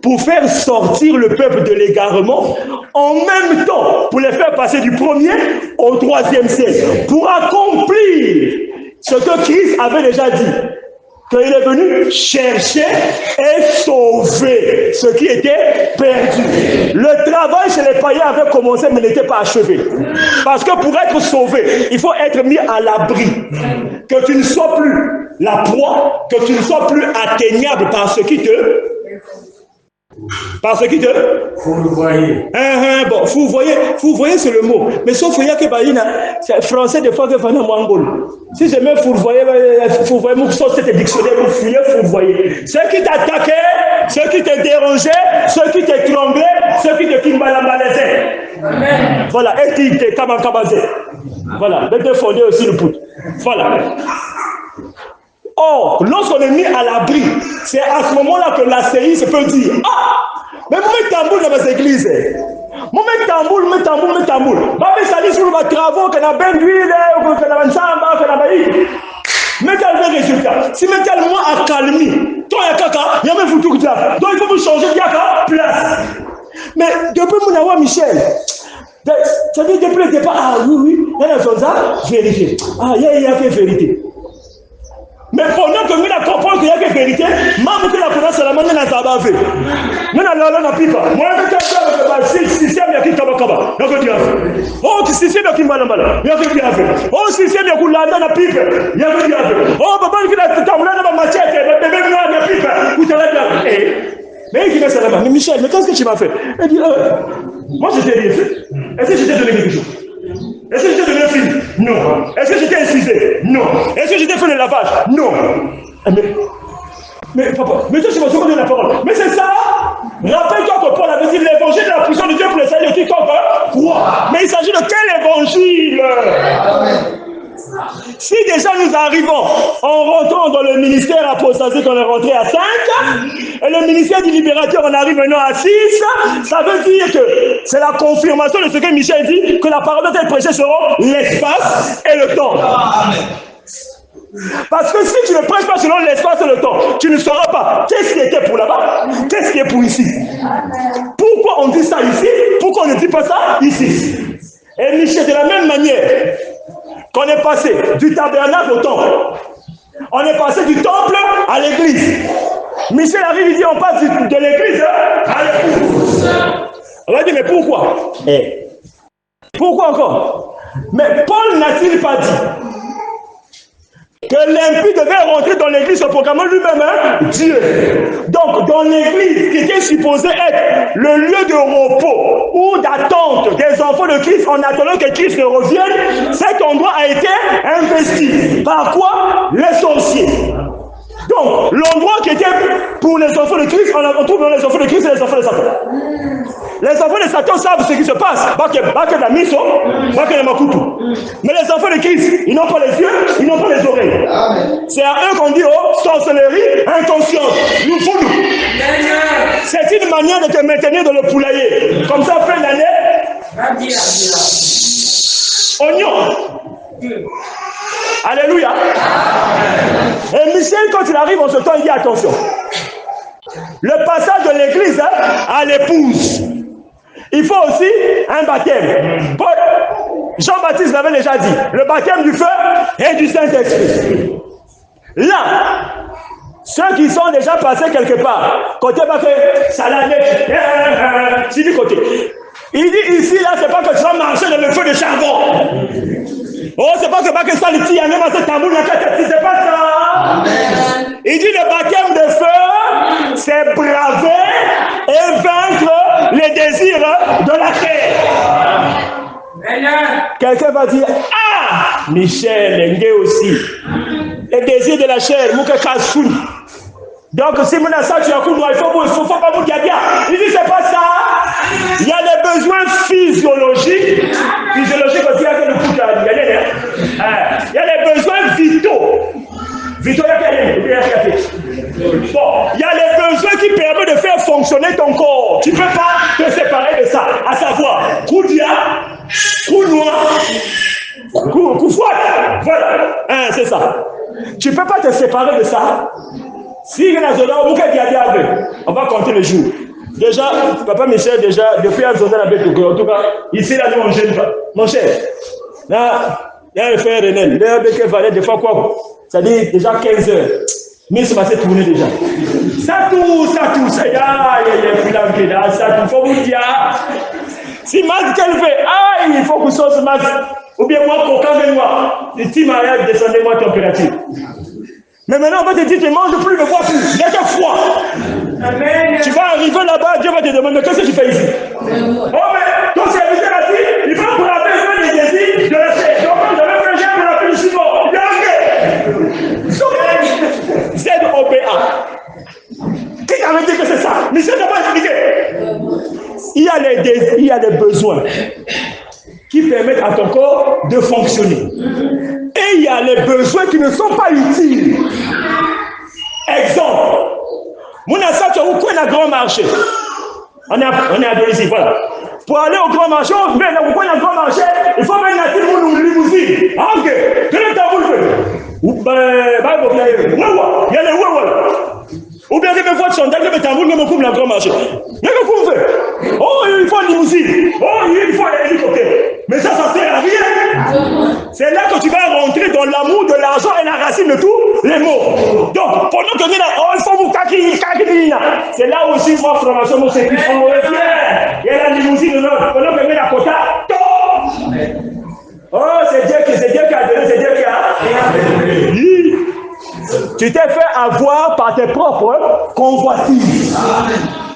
pour faire sortir le peuple de l'égarement, en même temps pour les faire passer du 1er au 3e siècle, pour accomplir ce que Christ avait déjà dit, qu'il est venu chercher et sauver ce qui était perdu. Le travail chez les païens avait commencé mais n'était pas achevé. Parce que pour être sauvé, il faut être mis à l'abri. Que tu ne sois plus la proie, que tu ne sois plus atteignable par ce qui te... Parce que fourvoyer. Bon, fourvoyer c'est le mot. Mais sauf qu'il y a que c'est français des fois que Fana Mangol. Si je mets fourvoyer, vous sortez dictionnaire, vous fouillez, fourvoyer. Ceux qui t'attaquaient, ceux qui te dérangeaient, ceux qui te tremblaient, ceux qui te kimbalambalaisaient. Voilà, et qui te kamakabazé. Voilà, de te fonder aussi le poutre. Voilà. Or, lorsqu'on est mis à l'abri, c'est à ce moment-là que la CI peut dire, ah, mais vous mettez tambour dans les églises. Vous mettez tambour. Mais ça dit sur les travaux, qu'on a bien d'huile, qu'on a une samba, qu'on a une... Mettez le résultat. Si mettez le moins accalmie, toi, il y a caca, il y a même vous tout. Donc, il faut vous changer de place. Mais depuis mon awa Michel, ça dit depuis le départ, ah oui, il y a la chose à vérifier. Ah, il y a fait vérité. Mais pendant que nous comprenons qu'il y a que vérité, même que la connaissance c'est la manière dont ça va faire. Nous n'allons pas pipa. Moi je te dis que le système il y a qui kaba. Donc tu as fait. Oh tu système il y a qui malambala. Il y a qui a fait. Oh système il y a qui landa na pipa. Il y a qui a fait. Oh papa qui a tamulana na machete, bébé il y a pipa. Où tu l'as dit. Mais il dit ça là-bas. Mais Michel, mais qu'est-ce que tu m'as fait? Il dit moi je t'ai rien fait. Est-ce que je t'ai donné quelque chose? Est-ce que je t'ai donné un film? Non. Est-ce que je t'ai incisé? Non. Est-ce que je t'ai fait le lavage? Non. Mais papa, mais toi tu m'as demandé la parole. Mais c'est ça. Rappelle-toi que Paul avait dit l'évangile de la puissance de Dieu pour les salut de quiconque croit. Mais il s'agit de quel évangile? Si déjà nous arrivons en rentrant dans le ministère apostasique, on est rentré à 5, et le ministère du libérateur, on arrive maintenant à 6, ça veut dire que c'est la confirmation de ce que Michel dit, que la parole doit être prêchée selon l'espace et le temps. Parce que si tu ne prêches pas selon l'espace et le temps, tu ne sauras pas qu'est-ce qui était pour là-bas, qu'est-ce qui est pour ici. Pourquoi on dit ça ici? Pourquoi on ne dit pas ça ici? Et Michel, de la même manière qu'on est passé du tabernacle au temple, on est passé du temple à l'église. Michel arrive, il dit on passe de l'église à l'église. On va dire mais pourquoi? Pourquoi encore? Mais Paul n'a-t-il pas dit que l'impie devait rentrer dans l'église se proclamant lui-même Dieu? Donc, dans l'église qui était supposée être le lieu de repos ou d'attente des enfants de Christ en attendant que Christ revienne, cet endroit a été investi. Par quoi? Les sorciers. Donc, l'endroit qui était pour les enfants de Christ, on trouve dans les enfants de Christ et les enfants de Satan. Les enfants de Satan savent ce qui se passe. Pas que la mise, pas que la makutu. Mais les enfants de Christ, ils n'ont pas les yeux, ils n'ont pas les oreilles. C'est à eux qu'on dit, oh, sorcellerie inconsciente. Nous voulons. C'est une manière de te maintenir dans le poulailler. Comme ça, fin d'année. Oignon. Alléluia. Et Michel, quand il arrive en ce temps, il dit attention. Le passage de l'église à l'épouse. Il faut aussi un baptême. Jean-Baptiste l'avait déjà dit. Le baptême du feu et du Saint-Esprit. Là, ceux qui sont déjà passés quelque part, côté baptême, salamèque, c'est du côté. Il dit ici, là, c'est pas que tu vas marcher dans le feu de charbon. Oh, c'est pas que ça, le petit, il y a même ce tambour, c'est pas ça. Amen. Il dit le baptême de feu, c'est braver et vaincre les désirs de la terre. Quelqu'un va dire, ah, Michel, Nge aussi. Les désirs de la chair, Mouka Kassouni. Donc, si mon ça, tu as il faut pas vous dire. Il dit, c'est pas ça. Il y a des besoins physiologiques aussi, il y a des besoins vitaux. Vitaux, bon, il y a les besoins qui permettent de faire fonctionner ton corps. Tu ne peux pas te séparer de ça. À savoir, coup dia, coup noir, coup froid. Voilà, c'est ça. Tu ne peux pas te séparer de ça. Si on va compter les jours. Déjà, papa Michel, depuis un journal avec le en tout cas, ici, là, nous, on ne gêne pas. Mon cher, là, il y a le frère René, là, avec le valet, des fois, quoi, ça dit déjà 15 heures. Mais c'est passé tourner déjà. Ça tout, ça y a, ça tout, faut vous dire. Si Max, qu'elle fait, il faut que ça se Max, ou bien moi, coquin de moi, le petit mariage, descendez-moi température. Mais maintenant, on va te dire, tu ne manges plus, ne bois plus. Il y a que froid. Amen. Tu vas arriver là-bas, Dieu va te demander, qu'est-ce que tu fais ici? Oh, mais ton serviteur a dit, il va pour la paix les désirs de la chair. Donc, quand j'avais fait un geste pour la paix du support, il y a un ZOBA. Qui t'avait dit que c'est ça? Mais c'est d'abord expliqué. Il y a des besoins qui permettent à ton corps de fonctionner. Et il y a les besoins qui ne sont pas utiles. Exemple, mon assaut, tu as un grand marché. On est à Dolisie, voilà. Pour aller au grand marché, on met un grand marché, il faut mettre une limousine. Ah, ok. Quel est ta boule? Il y a les ou bien que mes voix de chantage, que mes tambours, que me coupe le grand marché. Il y a que vous faites. Oh, il faut une limousine. Oh, il faut un hélicoptère. Mais ça sert à rien. C'est là que tu vas rentrer dans l'amour de l'argent et la racine de tous les mots. Donc, pendant que il faut vous kakiri. C'est là aussi, moi, formation, mon sécurité. Il y a la limousine, pendant que la quota. Oh, c'est Dieu qui a donné, c'est Dieu qui a. Tu t'es fait avoir par tes propres convoitises.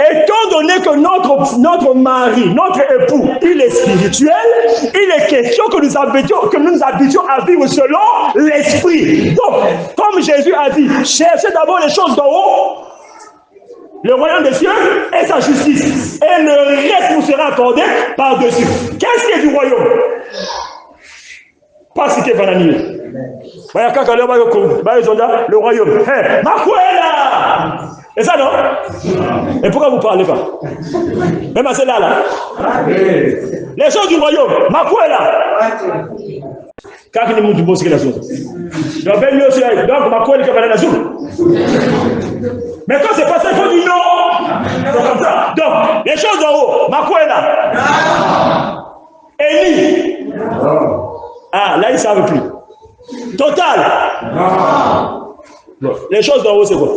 Étant donné que notre mari, notre époux, il est spirituel, il est question que nous nous habitions à vivre selon l'esprit. Donc, comme Jésus a dit, cherchez d'abord les choses d'en haut, le royaume des cieux et sa justice. Et le reste vous sera accordé par-dessus. Qu'est-ce qui est du royaume? Pas cité Vanani. Le royaume. Makuela! Et ça, non? Et pourquoi vous ne parlez pas? Même à celle-là, là. Les choses du royaume. Makuela! Quand il est bon, c'est la chose. Donc, ma quoi, il est la chose. Mais quand c'est pas ça, il faut dire non. C'est comme ça. Donc, les choses en haut, ma quoi est là. Élie. Ah, là, ils ne savent plus. Total. Les choses d'en haut, c'est quoi?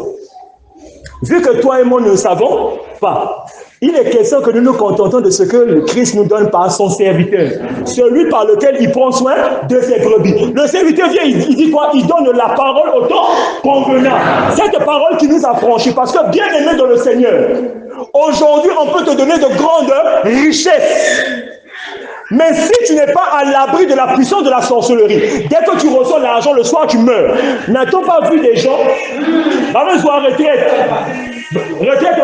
Vu que toi et moi ne savons pas, il est question que nous nous contentons de ce que le Christ nous donne par son serviteur, celui par lequel il prend soin de ses brebis. Le serviteur vient, il dit quoi? Il donne la parole au temps convenant. Cette parole qui nous a franchis, parce que bien aimé dans le Seigneur, aujourd'hui on peut te donner de grandes richesses. Mais si tu n'es pas à l'abri de la puissance de la sorcellerie, dès que tu reçois l'argent le soir, tu meurs. N'a-t-on pas vu des gens, même soit retraite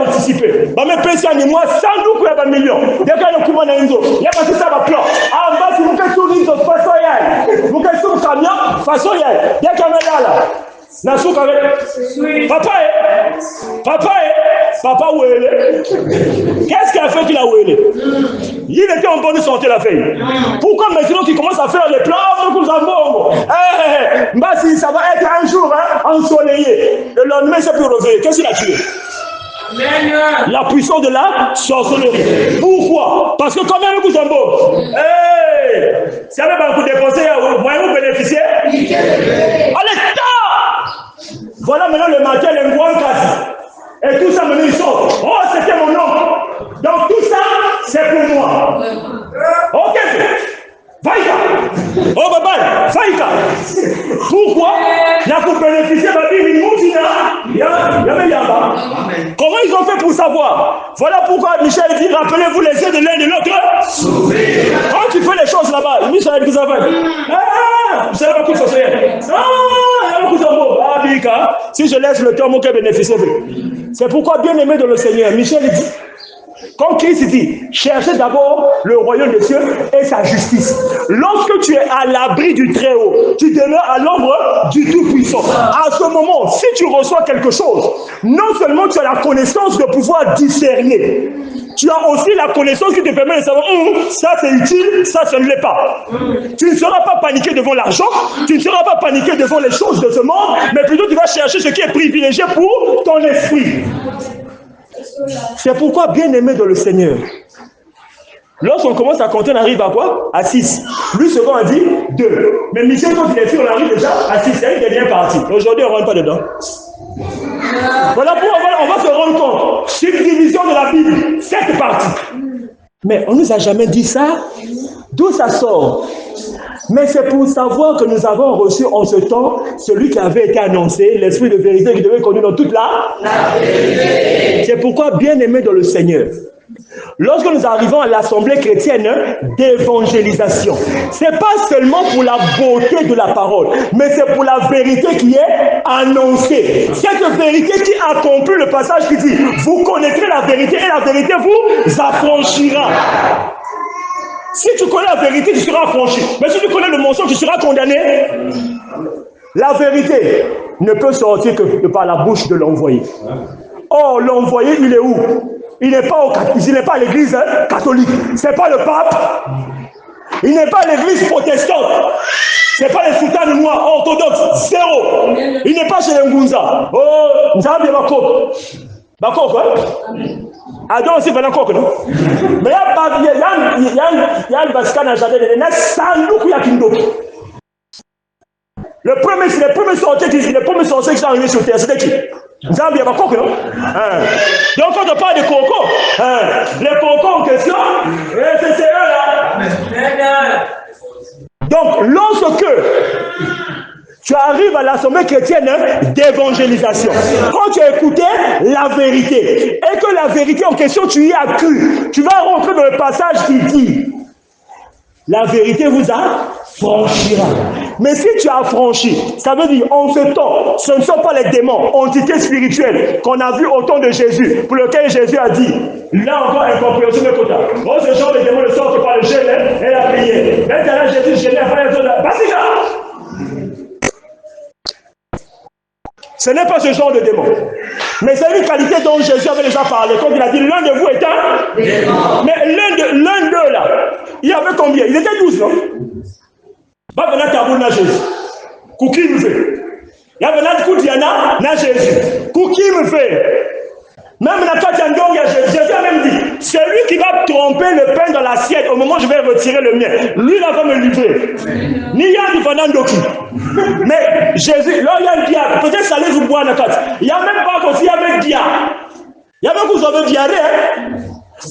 anticipée, même pension de moi, 100 loups, il y a un million. Dès qu'il y a un courant dans une zone, il y a pas ça va plan. Ah, bah, si vous faites tout une autre façon, vous faites tout ça bien, façon, dès qu'il y a un là. Papa où est elle? Qu'est-ce qu'il a fait qu'il a où elle? Il était en bonne santé la veille. Pourquoi maintenant qu'il commence à faire les plans pour si ça va être un jour ensoleillé, le lendemain c'est plus réveillé. Qu'est-ce qu'il a tué? La puissance de la sorcellerie. Pourquoi? Parce que quand même vous en beau. Si vous avez beaucoup dépensé, vous bénéficiez. Allez, voilà maintenant le matin, les grands casse. Et tout ça, maintenant ils sont. Oh, c'était mon oncle. Donc tout ça, c'est pour moi. Ok. Faïka. Oh, baba. Faïka. Pourquoi? Là, pour bénéficier de la vie, comment ils ont fait pour savoir? Voilà pourquoi Michel dit, rappelez-vous les yeux de l'un de l'autre. Quand tu fais les choses là-bas, Michel dit ça va. Vous savez pas quoi ça fait. Si je laisse le temps, mon cœur bénéficie. C'est pourquoi, bien aimé dans le Seigneur, Michel dit, quand Christ dit, cherchez d'abord le royaume des cieux et sa justice. Lorsque tu es à l'abri du Très-Haut, tu demeures à l'ombre du Tout-Puissant. À ce moment, si tu reçois quelque chose, non seulement tu as la connaissance de pouvoir discerner, tu as aussi la connaissance qui te permet de savoir, ça c'est utile, ça ne l'est pas. Tu ne seras pas paniqué devant l'argent, tu ne seras pas paniqué devant les choses de ce monde, mais plutôt tu vas chercher ce qui est privilégié pour ton esprit. C'est pourquoi, bien aimé dans le Seigneur, lorsqu'on commence à compter, on arrive à quoi? À 6. Lui, second a dit 2. Mais Michel, quand il est fait, on arrive déjà à 6. Il est bien parti. Aujourd'hui, on ne rentre pas dedans. Voilà pourquoi on va se rendre compte. Subdivision de la Bible, 7 parties. Mais on ne nous a jamais dit ça. D'où ça sort? Mais c'est pour savoir que nous avons reçu en ce temps celui qui avait été annoncé, l'esprit de vérité qui devait conduire dans toute la vérité. C'est pourquoi, bien aimé dans le Seigneur, lorsque nous arrivons à l'assemblée chrétienne d'évangélisation, ce n'est pas seulement pour la beauté de la parole, mais c'est pour la vérité qui est annoncée. Cette vérité qui accomplit le passage qui dit, vous connaîtrez la vérité et la vérité vous affranchira. Si tu connais la vérité, tu seras affranchi. Mais si tu connais le mensonge, tu seras condamné. La vérité ne peut sortir que par la bouche de l'envoyé. Or, l'envoyé, il est où? Il n'est pas à l'église catholique. Ce n'est pas le pape. Il n'est pas à l'église protestante. Ce n'est pas les soutanes noirs orthodoxes. Zéro. Il n'est pas chez les Ngunza. Oh, nous avons bien Bakok. Bakok, hein? Adon aussi pendant quoi non? Mais il y a le Vatican à jardin, il y a Sandouk ou Kindoki. Les premiers sorciers qui sont arrivés sur terre, c'était qui? Zambie, il y a quoi non? Donc quand on parle de Coco, les Cocos en question, c'est eux là. Donc lorsque tu arrives à l'assemblée chrétienne d'évangélisation, quand tu as écouté la vérité, et que la vérité en question, tu y as cru, tu vas rentrer dans le passage qui dit, la vérité vous affranchira. Mais si tu as franchi, ça veut dire, en ce temps, ce ne sont pas les démons, entités spirituelles, qu'on a vu au temps de Jésus, pour lequel Jésus a dit, là encore, incompréhension de quota. Oh, ce genre de démons ne sortent pas le jeûne et la prière. Maintenant, Jésus gênait à faire les autres. Vas-y là! Ce n'est pas ce genre de démon. Mais c'est une qualité dont Jésus avait déjà parlé. Quand il a dit, l'un de vous est un démon. Mais l'un d'eux là, il y avait combien? Il était 12, non? Va venir taboule na Jésus. Kouki me fait. Il y a venir Koudiana na Jésus. Kouki me fait. Même la Katiandong, Jésus a même dit, celui qui va tromper le pain dans l'assiette, au moment où je vais retirer le mien, lui là va me livrer. Ni y'a ni Fanandoki. Mais Jésus, là il y a un diable, peut-être ça allait vous boire la carte. Il n'y a même pas comme s'il y avait un diable. Il y a même que vous avez diarrhée. Hein?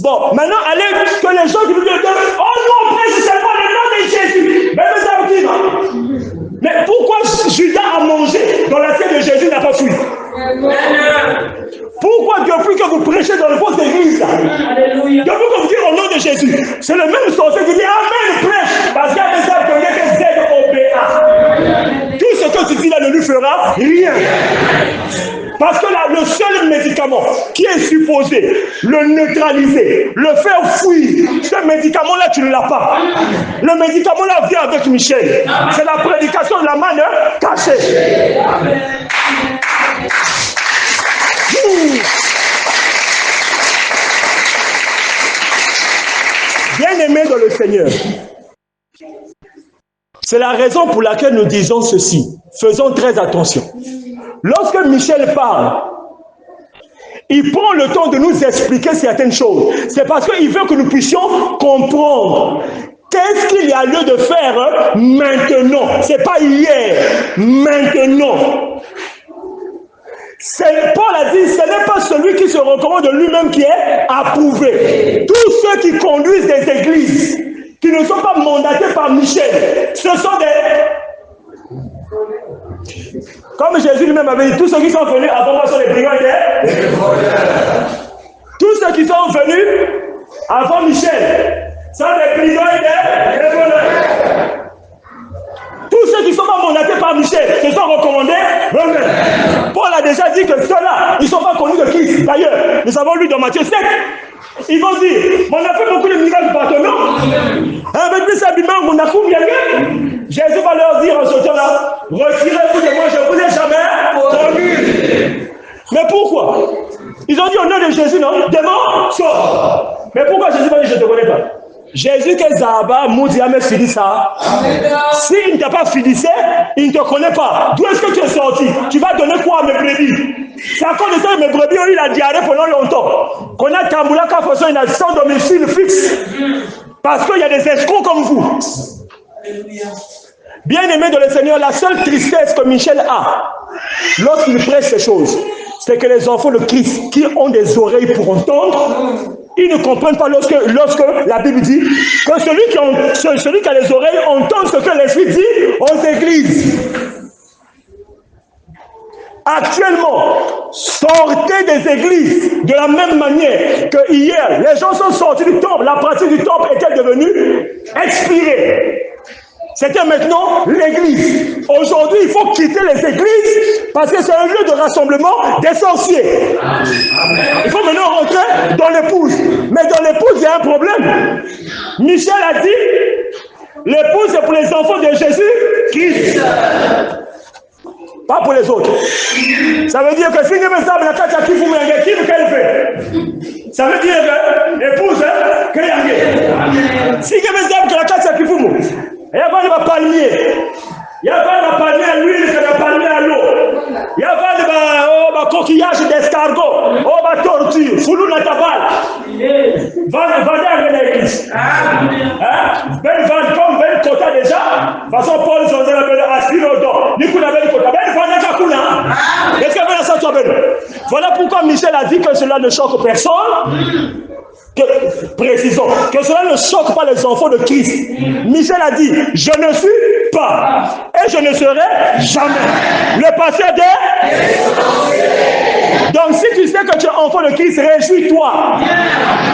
Bon, maintenant, allez, que les gens qui vous disent, oh non, on prêche seulement le nom de Jésus. Même ça vous dit, mais pourquoi Judas a mangé dans l'assiette de Jésus n'a pas fui? Pourquoi depuis que vous prêchez dans le faux église, depuis que vous dites au nom de Jésus, c'est le même sorcier qui dit Amen, prêche, parce qu'il y a des gens qui ont tout ce que tu dis là ne lui fera rien. Parce que là, le seul médicament qui est supposé le neutraliser, le faire fuir, ce médicament-là, tu ne l'as pas. Le médicament-là vient avec Michel. C'est la prédication de la manne cachée. Bien-aimés dans le Seigneur, c'est la raison pour laquelle nous disons ceci. Faisons très attention. Lorsque Michel parle, il prend le temps de nous expliquer certaines choses. C'est parce qu'il veut que nous puissions comprendre qu'est-ce qu'il y a lieu de faire maintenant. Ce n'est pas hier, maintenant. Paul a dit, ce n'est pas celui qui se recommande de lui-même qui est approuvé. Tous ceux qui conduisent des églises, qui ne sont pas mandatés par Michel, ce sont des... Comme Jésus lui-même avait dit, tous ceux qui sont venus avant moi sont les brigands et des voleurs. Tous ceux qui sont venus avant Michel sont des brigands et des voleurs. Tous ceux qui ne sont pas mandatés par Michel se sont recommandés eux-mêmes. Paul a déjà dit que ceux-là, ils ne sont pas connus de Christ. D'ailleurs, nous avons lu dans Matthieu 7. Ils vont dire, on a fait beaucoup de miracles partout, non? Avec plus habillement, on a combien? Jésus va leur dire en ce temps-là, retirez-vous de moi, je ne vous ai jamais connu. Mais pourquoi? Ils ont dit au nom de Jésus, non? Démon, sort. Mais pourquoi Jésus va dire, je ne te connais pas? Jésus que Zaba, Moudiame, Fidissa. S'il ne t'a pas fidissé, il ne te connaît pas. D'où est-ce que tu es sorti? Tu vas donner quoi à mes brebis? C'est à cause de ça que mes brebis ont eu la diarrhée pendant longtemps. Qu'on a Tamboula Kafoso, il a sans domicile fixe. Parce qu'il y a des escrocs comme vous. Bien-aimés de le Seigneur, la seule tristesse que Michel a lorsqu'il prêche ces choses, c'est que les enfants de Christ qui ont des oreilles pour entendre, ils ne comprennent pas lorsque la Bible dit que celui qui a les oreilles entend ce que l'Esprit dit aux églises. Actuellement, sortez des églises de la même manière que hier. Les gens sont sortis du temple. La pratique du temple était devenue expirée. C'était maintenant l'église. Aujourd'hui, il faut quitter les églises parce que c'est un lieu de rassemblement des sorciers. Il faut maintenant rentrer dans l'épouse. Mais dans l'épouse, il y a un problème. Michel a dit, l'épouse c'est pour les enfants de Jésus-Christ. Pas pour les autres. Ça veut dire que si qu'elle fait. Ça veut dire que l'épouse, qu'elle a fait. Si il y a pas de palmier. Il y a pas de palmier à l'huile, il y a palmier à l'eau. Il y a pas de coquillage d'escargot, de tortue, foulou na tabal. Vendez avec l'église. Ben vend comme ben quota déjà. Façon Paul sont dans la belle aspire au dos. Ni qu'on avait le quota. Ben vendez kakuna. Est-ce que ben ça toi ben? Voilà pourquoi Michel a dit que cela ne choque personne. Précisons que cela ne choque pas les enfants de Christ. Michel a dit, je ne suis pas et je ne serai jamais. Le passé de... Donc si tu sais que tu es enfant de Christ, réjouis-toi.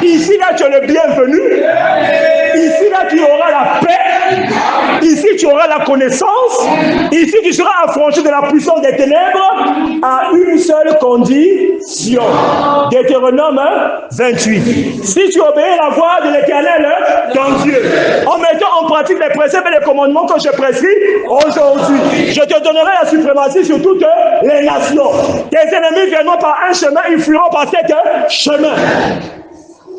Ici là tu es le bienvenu. Ici là tu auras la paix. Ici tu auras la connaissance. Ici tu seras affranchi de la puissance des ténèbres à une seule condition. Deutéronome 28. Si tu obéis la voix de l'Éternel, ton Dieu, en mettant en pratique les préceptes et les commandements que je prescris aujourd'hui, je te donnerai la suprématie sur toutes les nations. Tes ennemis viendront par un chemin, ils fuiront par cet chemin.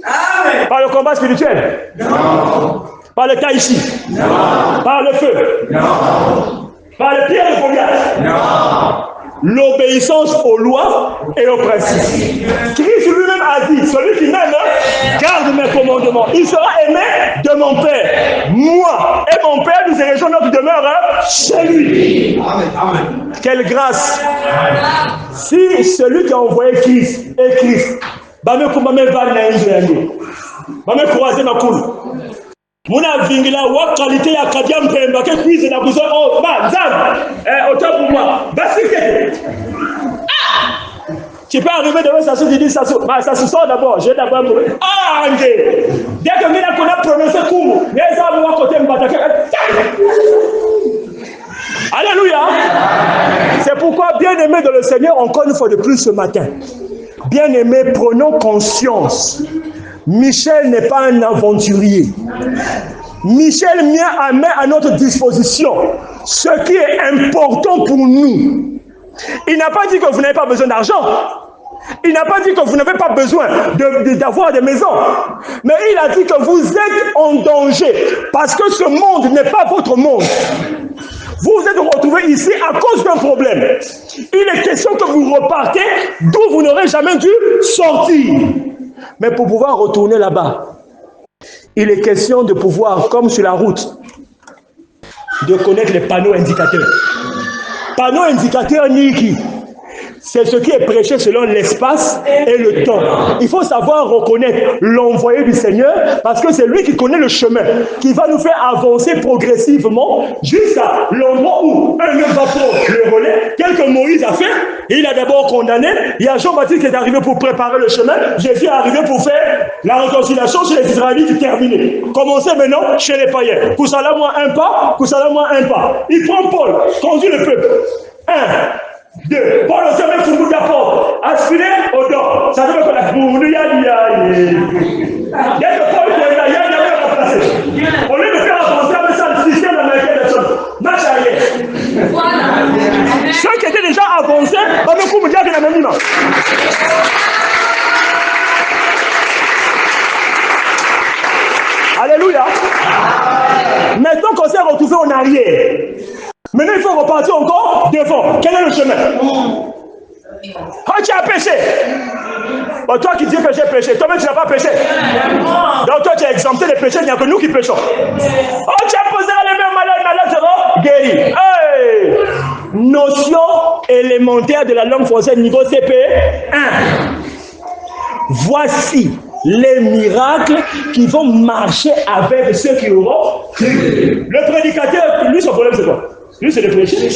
Amen. Par le combat spirituel. Non. Par le Taïchi? Non. Par le feu? Non. Par les pierres de Goliath? Non. L'obéissance aux lois et aux principes. Christ lui-même a dit, celui qui m'aime garde mes commandements. Il sera aimé de mon Père. Moi et mon Père, nous érigons notre demeure chez lui. Amen. Quelle grâce. Si celui qui a envoyé Christ est Christ, va me croiser ma coule. Muna vingila wa qualité ya kadia mpemba ke quiz na buzo oh ba zan autant pour moi basket. Tu peux arriver devant ça se dit ça se sort d'abord, j'ai d'abord André. Dès que mina qu'on a prononcé kumu, les hommes vont côté m'attaquer. Alléluia. C'est pourquoi bien-aimés dans le Seigneur, encore une fois de plus ce matin. Bien-aimés, prenons conscience. Michel n'est pas un aventurier. Michel met à notre disposition ce qui est important pour nous. Il n'a pas dit que vous n'avez pas besoin d'argent. Il n'a pas dit que vous n'avez pas besoin d'avoir des maisons. Mais il a dit que vous êtes en danger parce que ce monde n'est pas votre monde. Vous vous êtes retrouvés ici à cause d'un problème. Il est question que vous repartez d'où vous n'aurez jamais dû sortir. Mais pour pouvoir retourner là-bas, il est question de pouvoir, comme sur la route, de connaître les panneaux indicateurs. Panneaux indicateurs Niki, c'est ce qui est prêché selon l'espace et le temps. Il faut savoir reconnaître l'envoyé du Seigneur parce que c'est lui qui connaît le chemin, qui va nous faire avancer progressivement jusqu'à l'endroit où un homme va prendre le relais, tel que Moïse a fait. Il a d'abord condamné. Il y a Jean-Baptiste qui est arrivé pour préparer le chemin. Jésus est arrivé pour faire la réconciliation chez les Israélites terminée. Commencez maintenant chez les païens. Koussala moi un pas, Koussala moi un pas. Il prend Paul, conduit le peuple. 1, 2. Paul se met pour nous d'apporter. Aspirer au dos. Ça veut dire que la boue, il y a. Dès que Paul est là, il y a un remplacé. Au lieu de faire avancer avec ça, le système américain des choses. Marche arrière. Ceux qui étaient déjà avancés, on ne peut pas dire qu'il y a. Alléluia. Maintenant qu'on s'est retrouvé en arrière, maintenant il faut repartir encore devant. Quel est le chemin? Quand tu as péché, bon, toi qui dis que j'ai péché, toi-même tu n'as pas péché. Donc toi tu as exempté les péchés, il n'y a que nous qui péchons. Oh, tu as posé les mains malades seront guéris. Hey! Notion élémentaire de la langue française niveau CP 1. Voici les miracles qui vont marcher avec ceux qui auront cru. Le prédicateur, lui son problème c'est quoi? Lui c'est le prêcher.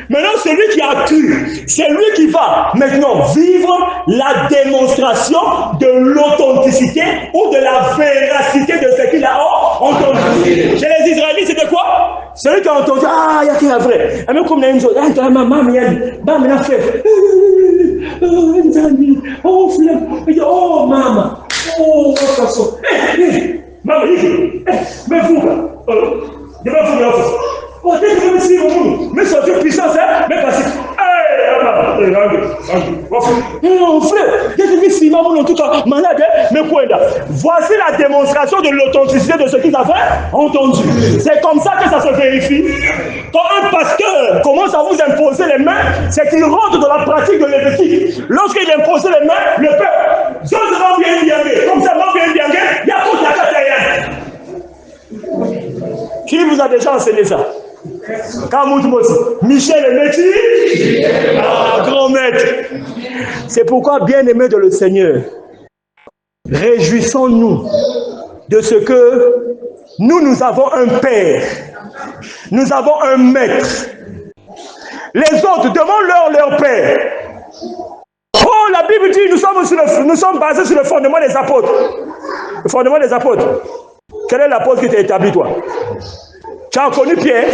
Maintenant celui qui a cru, c'est lui qui va maintenant vivre la démonstration de l'authenticité ou de la véracité de ce qu'il a entendu. Chez les Israélites c'était quoi? Celui qui a entendu, il y a qui est vrai. Et même comme il y a une chose, maman, il a fait. Oh, maman. Oh, garçon. Maman, mais vous, je vais vous dire. Oh, dès que vous me suivez au monde, mais c'est une puissance, mais parce que. Mon frère, dès que vous me suivez au monde, en tout cas, malade, mais quoi là? Voici la démonstration de l'authenticité de ce qu'ils avaient entendu. C'est comme ça que ça se vérifie. Quand un pasteur commence à vous imposer les mains, c'est qu'il rentre dans la pratique de l'évêque. Lorsqu'il impose les mains, le peuple, je vais bien diaguer. Comme ça, va bien diaguer, il y a tout la cathédrale. Qui vous a déjà enseigné ça? Michel et Métis, grand maître. C'est pourquoi, bien-aimés de le Seigneur, réjouissons-nous de ce que nous avons un Père, nous avons un Maître. Les autres, demandent leur Père. Oh, la Bible dit, nous sommes basés sur le fondement des apôtres. Le fondement des apôtres. Quel est l'apôtre qui t'a établi, toi? Tu as connu Pierre,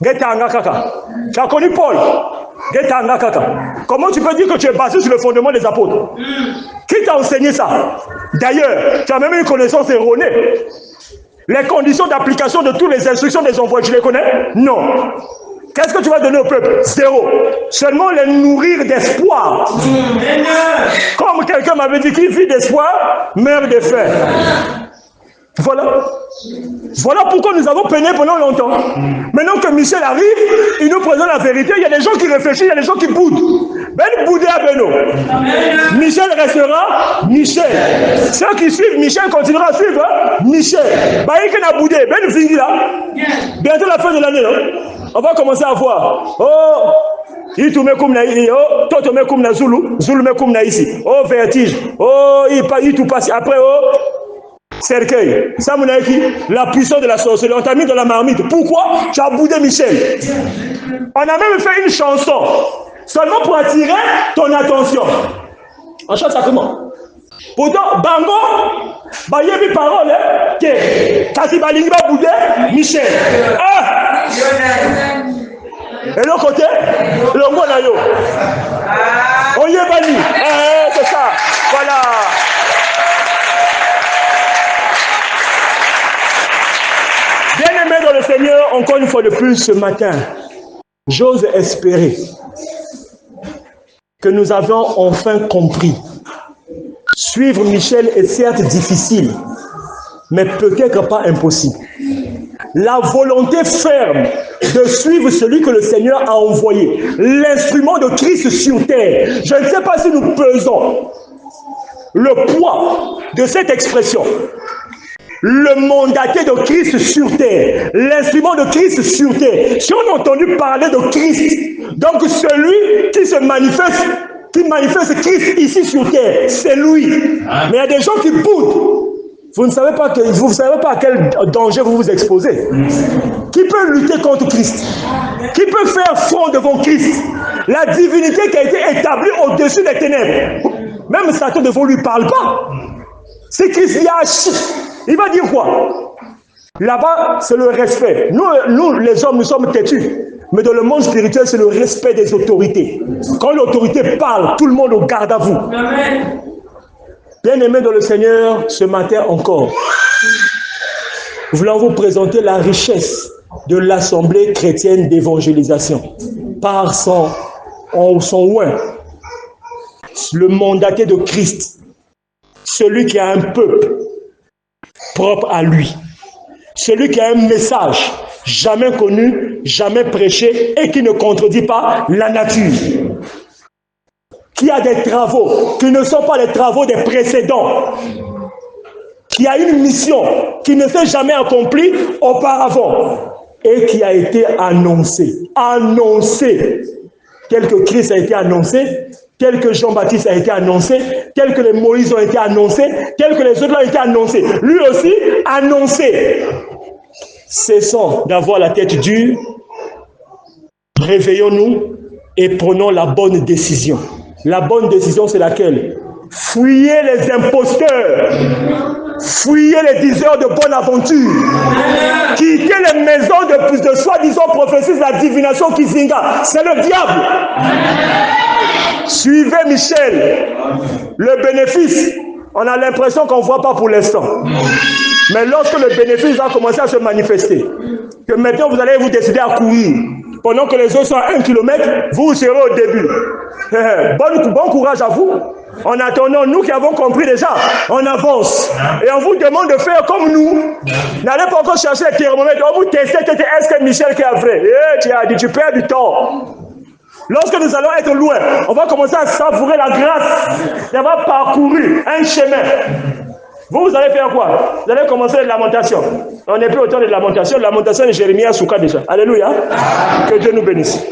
tu as connu Paul. Comment tu peux dire que tu es basé sur le fondement des apôtres? Qui t'a enseigné ça? D'ailleurs, tu as même une connaissance erronée. Les conditions d'application de toutes les instructions des envoyés, tu les connais? Non. Qu'est-ce que tu vas donner au peuple? 0. Seulement les nourrir d'espoir. Comme quelqu'un m'avait dit, qui vit d'espoir, meurt de faim. Voilà pourquoi nous avons peiné pendant longtemps. Maintenant que Michel arrive, il nous présente la vérité. Il y a des gens qui réfléchissent, il y a des gens qui boudent. Ben boudé à Beno. Michel restera Michel. Ceux qui suivent Michel continuera à suivre Michel. Ben il a boudé. Ben fini là. Bientôt la fin de l'année. On va commencer à voir. Oh, il tourne comme na ici. Oh, toi tu mets comme na Zulu. Zulu met comme na ici. Oh, vertige. Oh, il tout passe. Après, oh. Cercueil, ça mon qui la puissance de la sorcellerie, on t'a mis dans la marmite. Pourquoi? Tu as boudé Michel. On a même fait une chanson seulement pour attirer ton attention. On chante ça comment? Pourtant, Bango, bah y a des paroles, que Kasi Balingi va bouder Michel. Ah! Et l'autre côté, le mot là yo. On y est banni. C'est ça. Voilà. Bien-aimés dans le Seigneur, encore une fois de plus ce matin, j'ose espérer que nous avons enfin compris. Suivre Michel est certes difficile, mais peut-être pas impossible. La volonté ferme de suivre celui que le Seigneur a envoyé, l'instrument de Christ sur terre. Je ne sais pas si nous pesons le poids de cette expression. Le mandaté de Christ sur terre, l'instrument de Christ sur terre. Si on a entendu parler de Christ, donc celui qui se manifeste, qui manifeste Christ ici sur terre, c'est lui. Mais il y a des gens qui boudent. Vous ne savez pas à quel danger vous vous exposez. Qui peut lutter contre Christ? Qui peut faire front devant Christ? La divinité qui a été établie au-dessus des ténèbres. Même Satan ne lui parle pas. C'est Christ qui a agi. Il va dire quoi? Là-bas, c'est le respect. Nous, les hommes, nous sommes têtus. Mais dans le monde spirituel, c'est le respect des autorités. Quand l'autorité parle, tout le monde au garde à vous. Bien-aimés dans le Seigneur, ce matin encore, nous voulons vous présenter la richesse de l'Assemblée chrétienne d'évangélisation. Par son oint, le mandaté de Christ, celui qui a un peuple propre à lui, celui qui a un message jamais connu, jamais prêché et qui ne contredit pas la nature, qui a des travaux qui ne sont pas les travaux des précédents, qui a une mission qui ne s'est jamais accomplie auparavant et qui a été annoncée, tel que Christ a été annoncé, tel que Jean-Baptiste a été annoncé, tel que les Moïse ont été annoncés, tel que les autres ont été annoncés. Lui aussi, annoncé. Cessons d'avoir la tête dure, réveillons-nous et prenons la bonne décision. La bonne décision, c'est laquelle? Fuyez les imposteurs, fuyez les diseurs de bonne aventure, quittez les maisons de soi-disant prophéties de la divination Kizinga. C'est le diable. Suivez Michel. Le bénéfice, on a l'impression qu'on ne voit pas pour l'instant. Mais lorsque le bénéfice va commencer à se manifester, que maintenant vous allez vous décider à courir, pendant que les autres sont à 1 kilomètre, vous serez au début. Bon courage à vous. En attendant, nous qui avons compris déjà, on avance. Et on vous demande de faire comme nous. N'allez pas encore chercher les thermomètres. On vous tester, est-ce que Michel qui est vrai? Tu as dit, tu perds du temps. Lorsque nous allons être loin, on va commencer à savourer la grâce d'avoir parcouru un chemin. Vous allez faire quoi? Vous allez commencer les lamentations. On n'est plus au temps de lamentation. La lamentation de Jérémie Souka déjà. Alléluia. Que Dieu nous bénisse.